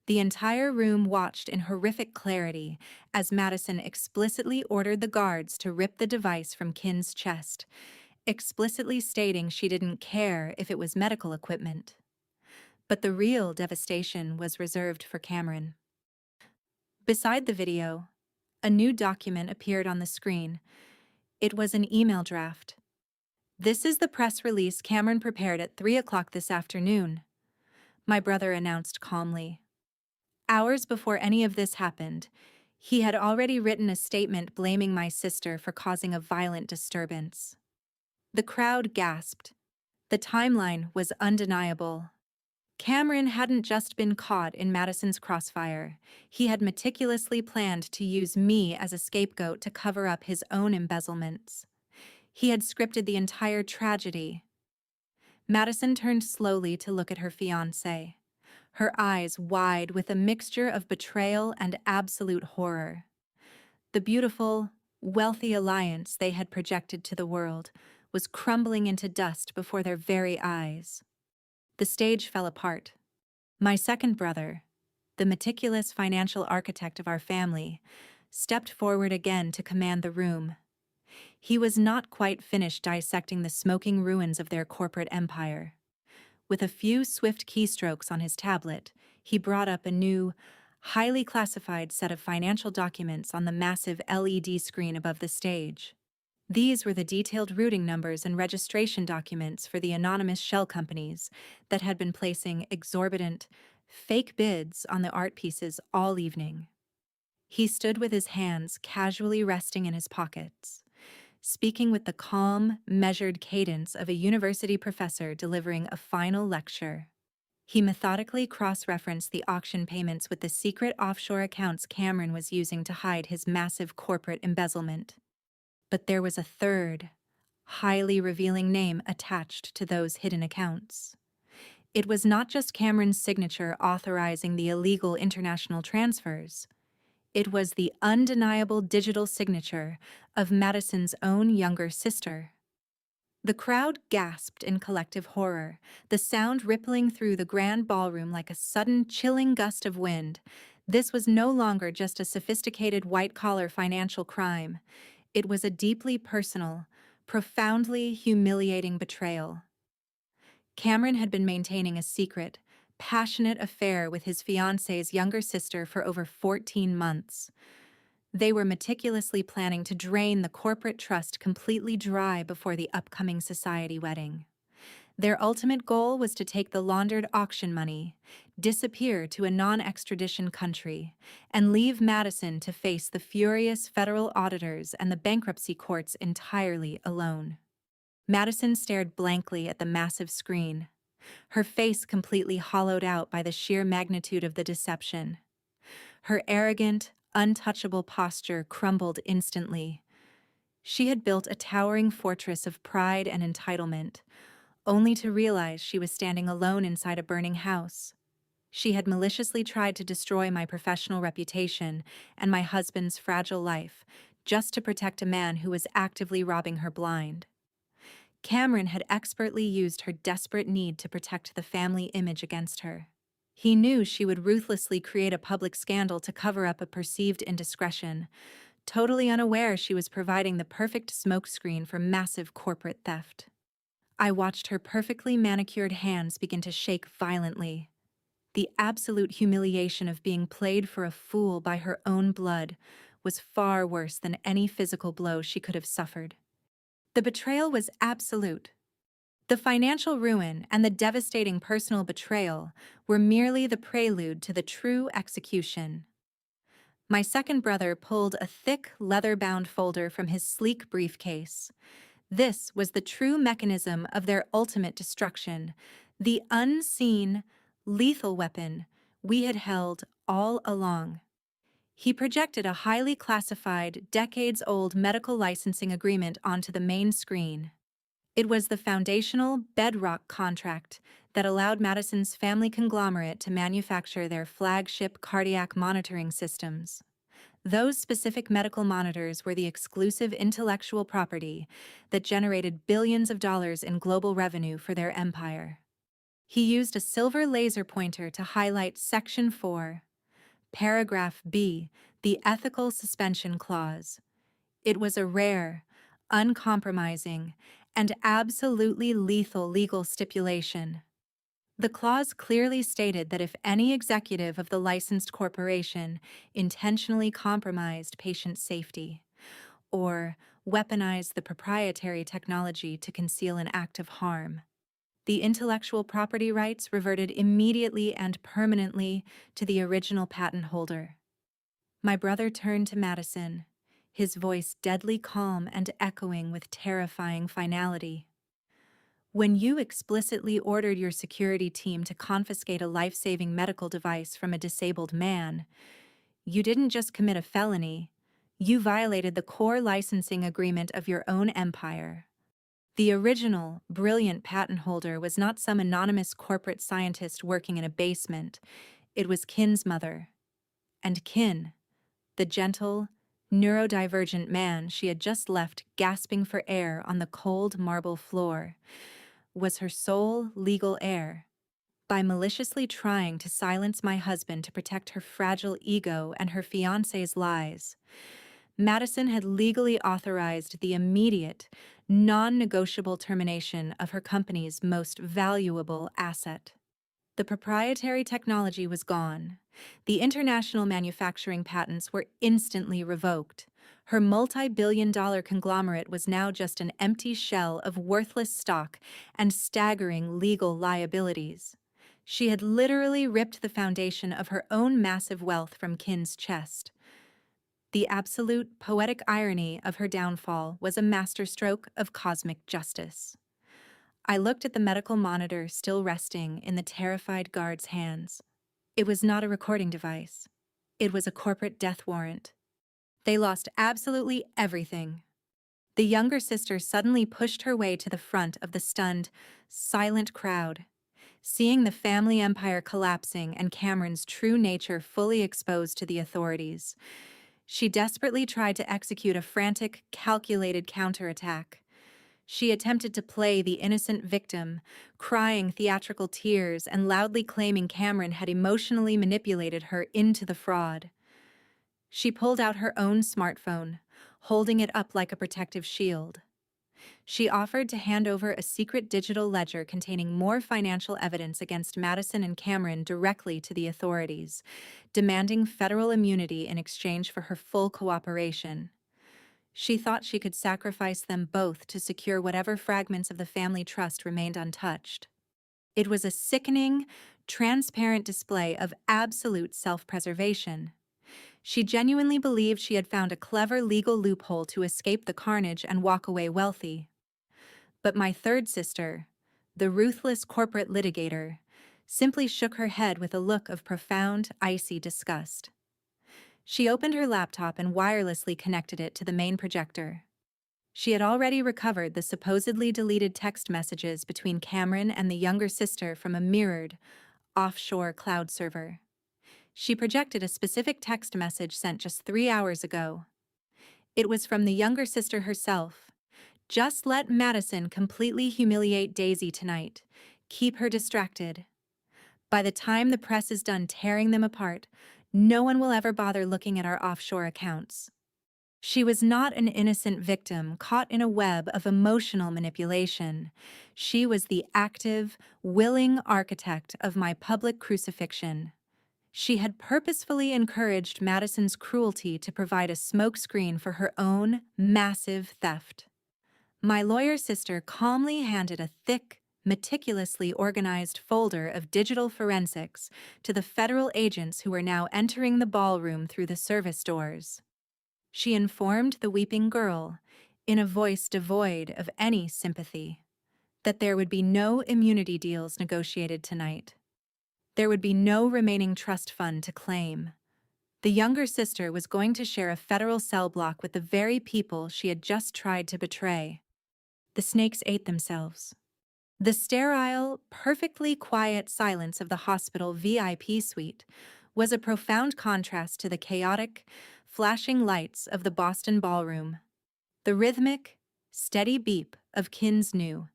The entire room watched in horrific clarity as Madison explicitly ordered the guards to rip the device from Kin's chest, explicitly stating she didn't care if it was medical equipment. But the real devastation was reserved for Cameron. Beside the video, a new document appeared on the screen. It was an email draft. "This is the press release Cameron prepared at 3 o'clock this afternoon," my brother announced calmly. Hours before any of this happened, he had already written a statement blaming my sister for causing a violent disturbance. The crowd gasped. The timeline was undeniable. Cameron hadn't just been caught in Madison's crossfire. He had meticulously planned to use me as a scapegoat to cover up his own embezzlements. He had scripted the entire tragedy. Madison turned slowly to look at her fiancé, her eyes wide with a mixture of betrayal and absolute horror. The beautiful, wealthy alliance they had projected to the world was crumbling into dust before their very eyes. The stage fell apart. My second brother, the meticulous financial architect of our family, stepped forward again to command the room. He was not quite finished dissecting the smoking ruins of their corporate empire. With a few swift keystrokes on his tablet, he brought up a new, highly classified set of financial documents on the massive LED screen above the stage. These were the detailed routing numbers and registration documents for the anonymous shell companies that had been placing exorbitant, fake bids on the art pieces all evening. He stood with his hands casually resting in his pockets, speaking with the calm, measured cadence of a university professor delivering a final lecture. He methodically cross-referenced the auction payments with the secret offshore accounts Cameron was using to hide his massive corporate embezzlement. But there was a third, highly revealing name attached to those hidden accounts. It was not just Cameron's signature authorizing the illegal international transfers. It was the undeniable digital signature of Madison's own younger sister. The crowd gasped in collective horror, the sound rippling through the grand ballroom like a sudden, chilling gust of wind. This was no longer just a sophisticated white-collar financial crime. It was a deeply personal, profoundly humiliating betrayal. Cameron had been maintaining a secret, passionate affair with his fiancée's younger sister for over 14 months. They were meticulously planning to drain the corporate trust completely dry before the upcoming society wedding. Their ultimate goal was to take the laundered auction money, disappear to a non-extradition country, and leave Madison to face the furious federal auditors and the bankruptcy courts entirely alone. Madison stared blankly at the massive screen, her face completely hollowed out by the sheer magnitude of the deception. Her arrogant, untouchable posture crumbled instantly. She had built a towering fortress of pride and entitlement, only to realize she was standing alone inside a burning house. She had maliciously tried to destroy my professional reputation and my husband's fragile life, just to protect a man who was actively robbing her blind. Cameron had expertly used her desperate need to protect the family image against her. He knew she would ruthlessly create a public scandal to cover up a perceived indiscretion, totally unaware she was providing the perfect smokescreen for massive corporate theft. I watched her perfectly manicured hands begin to shake violently. The absolute humiliation of being played for a fool by her own blood was far worse than any physical blow she could have suffered. The betrayal was absolute. The financial ruin and the devastating personal betrayal were merely the prelude to the true execution. My second brother pulled a thick, leather-bound folder from his sleek briefcase. This was the true mechanism of their ultimate destruction, the unseen, lethal weapon we had held all along. He projected a highly classified, decades-old medical licensing agreement onto the main screen. It was the foundational, bedrock contract that allowed Madison's family conglomerate to manufacture their flagship cardiac monitoring systems. Those specific medical monitors were the exclusive intellectual property that generated billions of dollars in global revenue for their empire. He used a silver laser pointer to highlight Section 4, Paragraph B, the ethical suspension clause. It was a rare, uncompromising, and absolutely lethal legal stipulation. The clause clearly stated that if any executive of the licensed corporation intentionally compromised patient safety or weaponized the proprietary technology to conceal an act of harm, the intellectual property rights reverted immediately and permanently to the original patent holder. My brother turned to Madison, his voice deadly calm and echoing with terrifying finality. When you explicitly ordered your security team to confiscate a life-saving medical device from a disabled man, you didn't just commit a felony, you violated the core licensing agreement of your own empire. The original, brilliant patent holder was not some anonymous corporate scientist working in a basement. It was Kin's mother. And Kin, the gentle, neurodivergent man she had just left gasping for air on the cold marble floor, was her sole legal heir. By maliciously trying to silence my husband to protect her fragile ego and her fiancé's lies, Madison had legally authorized the immediate, non-negotiable termination of her company's most valuable asset. The proprietary technology was gone. The international manufacturing patents were instantly revoked. Her multi-billion-dollar conglomerate was now just an empty shell of worthless stock and staggering legal liabilities. She had literally ripped the foundation of her own massive wealth from Kin's chest. The absolute poetic irony of her downfall was a masterstroke of cosmic justice. I looked at the medical monitor still resting in the terrified guard's hands. It was not a recording device. It was a corporate death warrant. They lost absolutely everything. The younger sister suddenly pushed her way to the front of the stunned, silent crowd. Seeing the family empire collapsing and Cameron's true nature fully exposed to the authorities, she desperately tried to execute a frantic, calculated counterattack. She attempted to play the innocent victim, crying theatrical tears and loudly claiming Cameron had emotionally manipulated her into the fraud. She pulled out her own smartphone, holding it up like a protective shield. She offered to hand over a secret digital ledger containing more financial evidence against Madison and Cameron directly to the authorities, demanding federal immunity in exchange for her full cooperation. She thought she could sacrifice them both to secure whatever fragments of the family trust remained untouched. It was a sickening, transparent display of absolute self-preservation. She genuinely believed she had found a clever legal loophole to escape the carnage and walk away wealthy. But my third sister, the ruthless corporate litigator, simply shook her head with a look of profound, icy disgust. She opened her laptop and wirelessly connected it to the main projector. She had already recovered the supposedly deleted text messages between Cameron and the younger sister from a mirrored, offshore cloud server. She projected a specific text message sent just 3 hours ago. It was from the younger sister herself. Just let Madison completely humiliate Daisy tonight. Keep her distracted. By the time the press is done tearing them apart, no one will ever bother looking at our offshore accounts. She was not an innocent victim caught in a web of emotional manipulation. She was the active, willing architect of my public crucifixion. She had purposefully encouraged Madison's cruelty to provide a smokescreen for her own massive theft. My lawyer sister calmly handed a thick, meticulously organized folder of digital forensics to the federal agents who were now entering the ballroom through the service doors. She informed the weeping girl, in a voice devoid of any sympathy, that there would be no immunity deals negotiated tonight. There would be no remaining trust fund to claim. The younger sister was going to share a federal cell block with the very people she had just tried to betray. The snakes ate themselves. The sterile, perfectly quiet silence of the hospital VIP suite was a profound contrast to the chaotic, flashing lights of the Boston ballroom, the rhythmic, steady beep of Kin's new,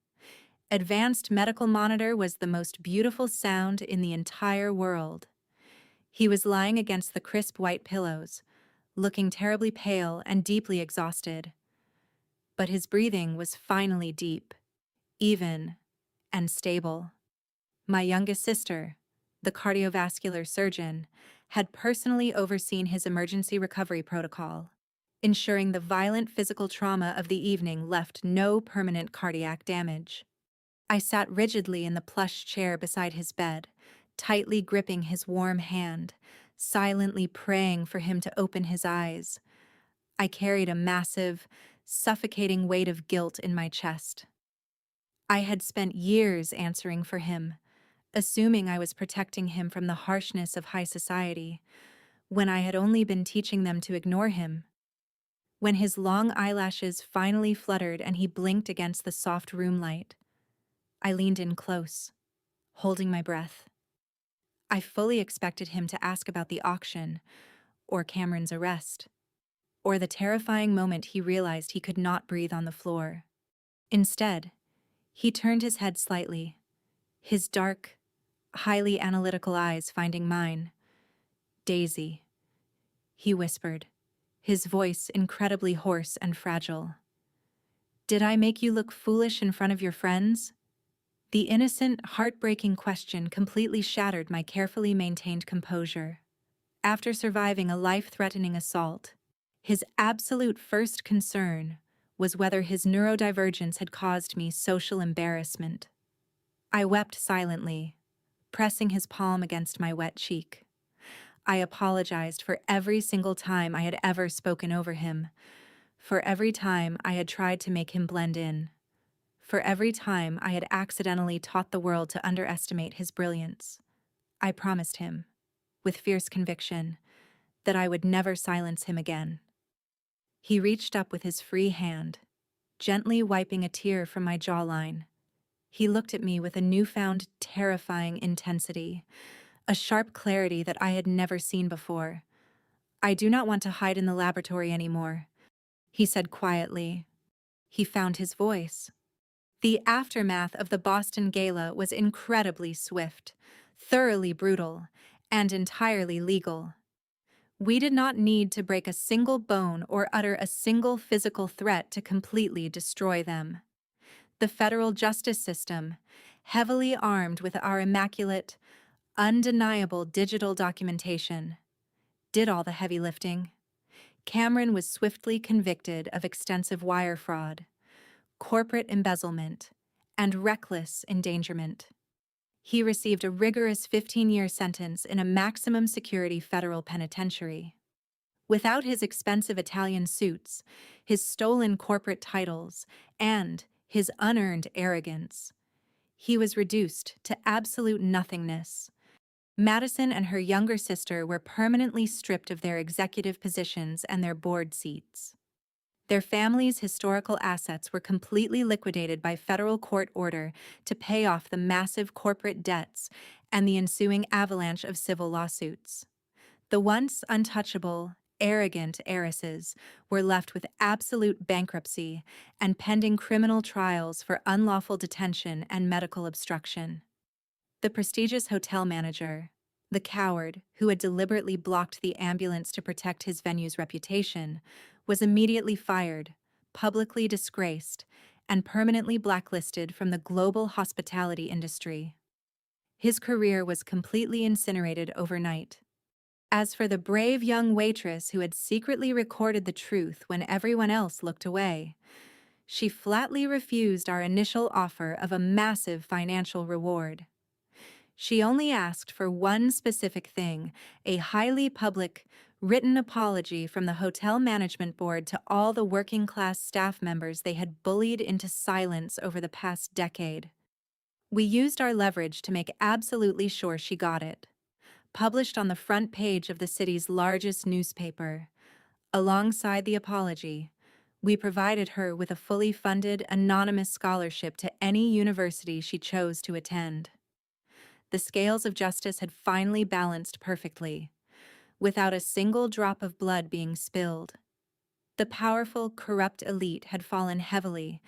advanced medical monitor was the most beautiful sound in the entire world. He was lying against the crisp white pillows, looking terribly pale and deeply exhausted. But his breathing was finally deep, even, and stable. My youngest sister, the cardiovascular surgeon, had personally overseen his emergency recovery protocol, ensuring the violent physical trauma of the evening left no permanent cardiac damage. I sat rigidly in the plush chair beside his bed, tightly gripping his warm hand, silently praying for him to open his eyes. I carried a massive, suffocating weight of guilt in my chest. I had spent years answering for him, assuming I was protecting him from the harshness of high society, when I had only been teaching them to ignore him. When his long eyelashes finally fluttered and he blinked against the soft room light, I leaned in close, holding my breath. I fully expected him to ask about the auction, or Cameron's arrest, or the terrifying moment he realized he could not breathe on the floor. Instead, he turned his head slightly, his dark, highly analytical eyes finding mine. "Daisy," he whispered, his voice incredibly hoarse and fragile. "Did I make you look foolish in front of your friends?" The innocent, heartbreaking question completely shattered my carefully maintained composure. After surviving a life-threatening assault, his absolute first concern was whether his neurodivergence had caused me social embarrassment. I wept silently, pressing his palm against my wet cheek. I apologized for every single time I had ever spoken over him, for every time I had tried to make him blend in, for every time I had accidentally taught the world to underestimate his brilliance. I promised him, with fierce conviction, that I would never silence him again. He reached up with his free hand, gently wiping a tear from my jawline. He looked at me with a newfound, terrifying intensity, a sharp clarity that I had never seen before. "I do not want to hide in the laboratory anymore," he said quietly. He found his voice. The aftermath of the Boston Gala was incredibly swift, thoroughly brutal, and entirely legal. We did not need to break a single bone or utter a single physical threat to completely destroy them. The federal justice system, heavily armed with our immaculate, undeniable digital documentation, did all the heavy lifting. Cameron was swiftly convicted of extensive wire fraud, corporate embezzlement, and reckless endangerment. He received a rigorous 15-year sentence in a maximum security federal penitentiary. Without his expensive Italian suits, his stolen corporate titles, and his unearned arrogance, he was reduced to absolute nothingness. Madison and her younger sister were permanently stripped of their executive positions and their board seats. Their family's historical assets were completely liquidated by federal court order to pay off the massive corporate debts and the ensuing avalanche of civil lawsuits. The once untouchable, arrogant heiresses were left with absolute bankruptcy and pending criminal trials for unlawful detention and medical obstruction. The prestigious hotel manager, the coward who had deliberately blocked the ambulance to protect his venue's reputation, was immediately fired, publicly disgraced, and permanently blacklisted from the global hospitality industry. His career was completely incinerated overnight. As for the brave young waitress who had secretly recorded the truth when everyone else looked away, she flatly refused our initial offer of a massive financial reward. She only asked for one specific thing: a highly public, written apology from the hotel management board to all the working-class staff members they had bullied into silence over the past decade. We used our leverage to make absolutely sure she got it. Published on the front page of the city's largest newspaper. Alongside the apology, we provided her with a fully funded, anonymous scholarship to any university she chose to attend. The scales of justice had finally balanced perfectly. without a single drop of blood being spilled. The powerful, corrupt elite had fallen heavily,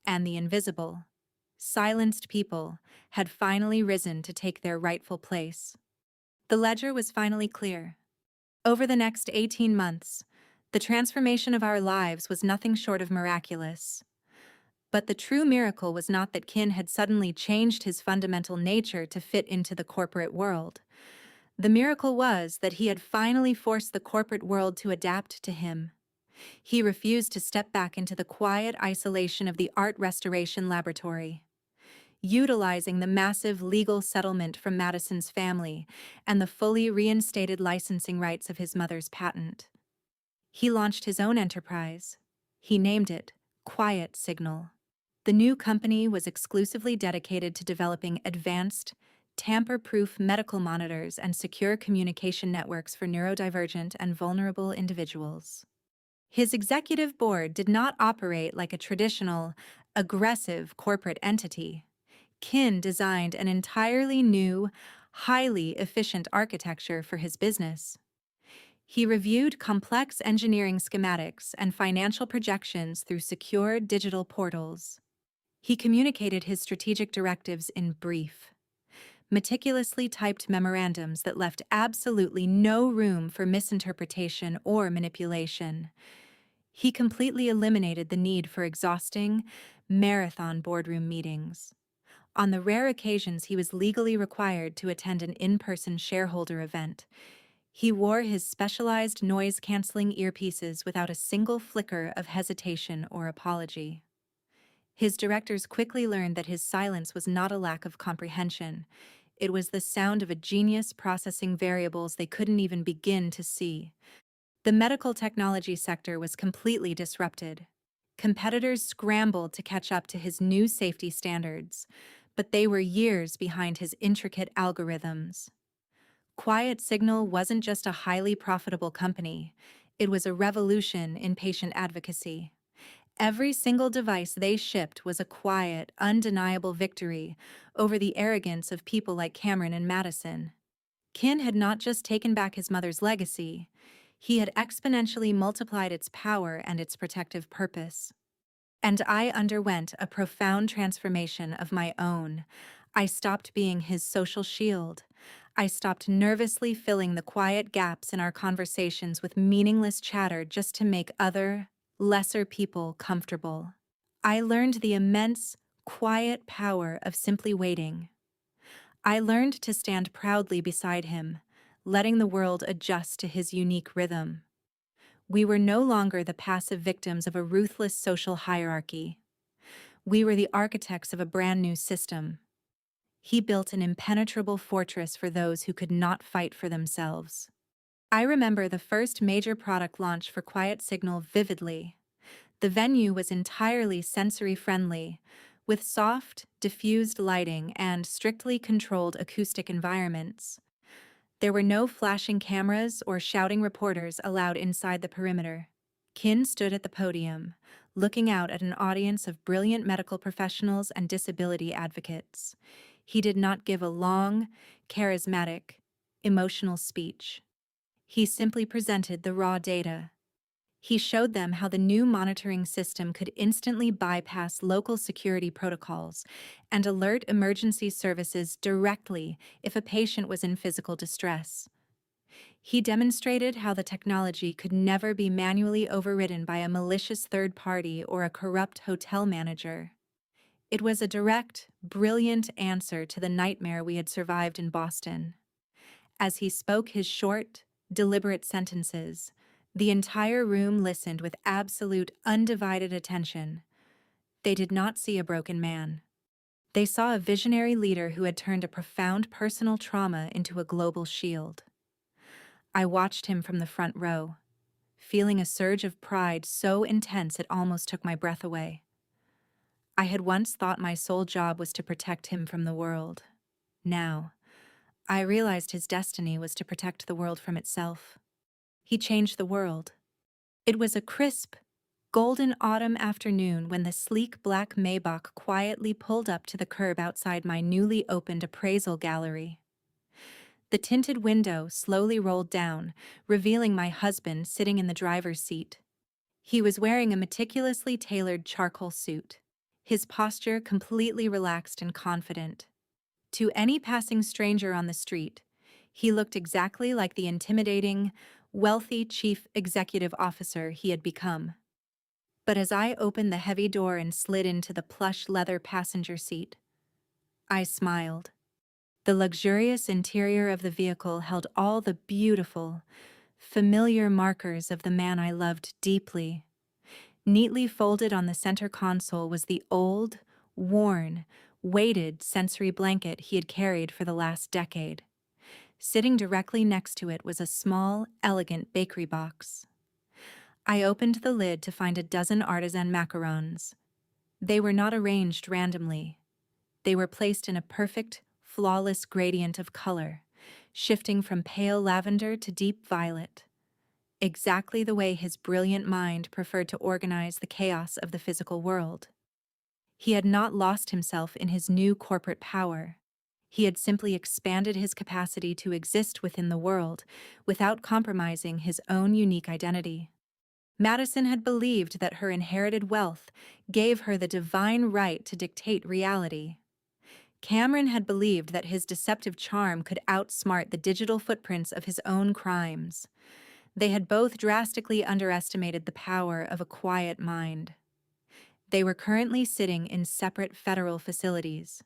and the invisible, silenced people had finally risen to take their rightful place. The ledger was finally clear. Over the next 18 months, the transformation of our lives was nothing short of miraculous. But the true miracle was not that Kin had suddenly changed his fundamental nature to fit into the corporate world. The miracle was that he had finally forced the corporate world to adapt to him. He refused to step back into the quiet isolation of the art restoration laboratory. Utilizing the massive legal settlement from Madison's family and the fully reinstated licensing rights of his mother's patent, he launched his own enterprise. He named it Quiet Signal. The new company was exclusively dedicated to developing advanced, tamper-proof medical monitors and secure communication networks for neurodivergent and vulnerable individuals. His executive board did not operate like a traditional, aggressive corporate entity. Kin designed an entirely new, highly efficient architecture for his business. He reviewed complex engineering schematics and financial projections through secure digital portals. He communicated his strategic directives in brief, meticulously typed memorandums that left absolutely no room for misinterpretation or manipulation. He completely eliminated the need for exhausting, marathon boardroom meetings. On the rare occasions he was legally required to attend an in-person shareholder event, he wore his specialized noise-canceling earpieces without a single flicker of hesitation or apology. His directors quickly learned that his silence was not a lack of comprehension. It was the sound of a genius processing variables they couldn't even begin to see. The medical technology sector was completely disrupted. Competitors scrambled to catch up to his new safety standards, but they were years behind his intricate algorithms. Quiet Signal wasn't just a highly profitable company, it was a revolution in patient advocacy. Every single device they shipped was a quiet, undeniable victory over the arrogance of people like Cameron and Madison. Kin had not just taken back his mother's legacy, he had exponentially multiplied its power and its protective purpose. And I underwent a profound transformation of my own. I stopped being his social shield. I stopped nervously filling the quiet gaps in our conversations with meaningless chatter just to make other, lesser people comfortable. I learned the immense, quiet power of simply waiting. I learned to stand proudly beside him, letting the world adjust to his unique rhythm. We were no longer the passive victims of a ruthless social hierarchy. We were the architects of a brand new system. He built an impenetrable fortress for those who could not fight for themselves. I remember the first major product launch for Quiet Signal vividly. The venue was entirely sensory-friendly, with soft, diffused lighting and strictly controlled acoustic environments. There were no flashing cameras or shouting reporters allowed inside the perimeter. Kin stood at the podium, looking out at an audience of brilliant medical professionals and disability advocates. He did not give a long, charismatic, emotional speech. He simply presented the raw data. He showed them how the new monitoring system could instantly bypass local security protocols and alert emergency services directly if a patient was in physical distress. He demonstrated how the technology could never be manually overridden by a malicious third party or a corrupt hotel manager. It was a direct, brilliant answer to the nightmare we had survived in Boston. As he spoke his short, deliberate sentences, the entire room listened with absolute, undivided attention. They did not see a broken man. They saw a visionary leader who had turned a profound personal trauma into a global shield. I watched him from the front row, feeling a surge of pride so intense it almost took my breath away. I had once thought my sole job was to protect him from the world. Now, I realized his destiny was to protect the world from itself. He changed the world. It was a crisp, golden autumn afternoon when the sleek black Maybach quietly pulled up to the curb outside my newly opened appraisal gallery. The tinted window slowly rolled down, revealing my husband sitting in the driver's seat. He was wearing a meticulously tailored charcoal suit, his posture completely relaxed and confident. To any passing stranger on the street, he looked exactly like the intimidating, wealthy chief executive officer he had become. But as I opened the heavy door and slid into the plush leather passenger seat, I smiled. The luxurious interior of the vehicle held all the beautiful, familiar markers of the man I loved deeply. Neatly folded on the center console was the old, worn, weighted sensory blanket he had carried for the last decade. Sitting directly next to it was a small, elegant bakery box. I opened the lid to find a dozen artisan macarons. They were not arranged randomly. They were placed in a perfect, flawless gradient of color, shifting from pale lavender to deep violet, exactly the way his brilliant mind preferred to organize the chaos of the physical world. He had not lost himself in his new corporate power. He had simply expanded his capacity to exist within the world without compromising his own unique identity. Madison had believed that her inherited wealth gave her the divine right to dictate reality. Cameron had believed that his deceptive charm could outsmart the digital footprints of his own crimes. They had both drastically underestimated the power of a quiet mind. They were currently sitting in separate federal facilities,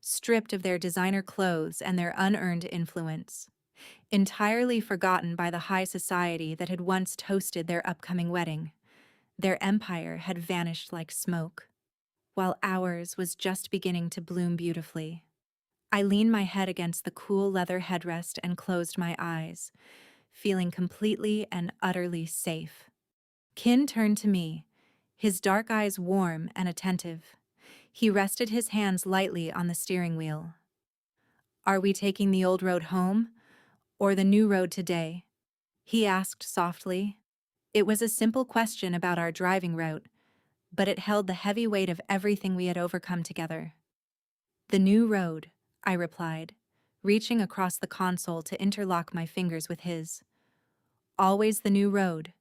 stripped of their designer clothes and their unearned influence, entirely forgotten by the high society that had once toasted their upcoming wedding. Their empire had vanished like smoke, while ours was just beginning to bloom beautifully. I leaned my head against the cool leather headrest and closed my eyes, feeling completely and utterly safe. Kin turned to me, his dark eyes warm and attentive. He rested his hands lightly on the steering wheel. "Are we taking the old road home, or the new road today?" he asked softly. It was a simple question about our driving route, but it held the heavy weight of everything we had overcome together. "The new road," I replied, reaching across the console to interlock my fingers with his. Always the new road.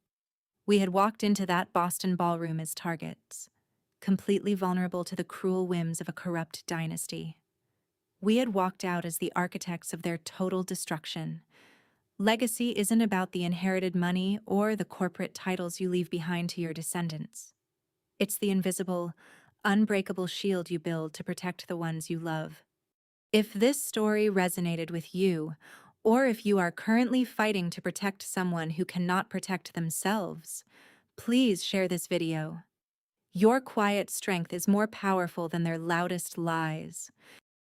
We had walked into that Boston ballroom as targets, completely vulnerable to the cruel whims of a corrupt dynasty. We had walked out as the architects of their total destruction. Legacy isn't about the inherited money or the corporate titles you leave behind to your descendants. It's the invisible, unbreakable shield you build to protect the ones you love. If this story resonated with you, or if you are currently fighting to protect someone who cannot protect themselves, please share this video. Your quiet strength is more powerful than their loudest lies.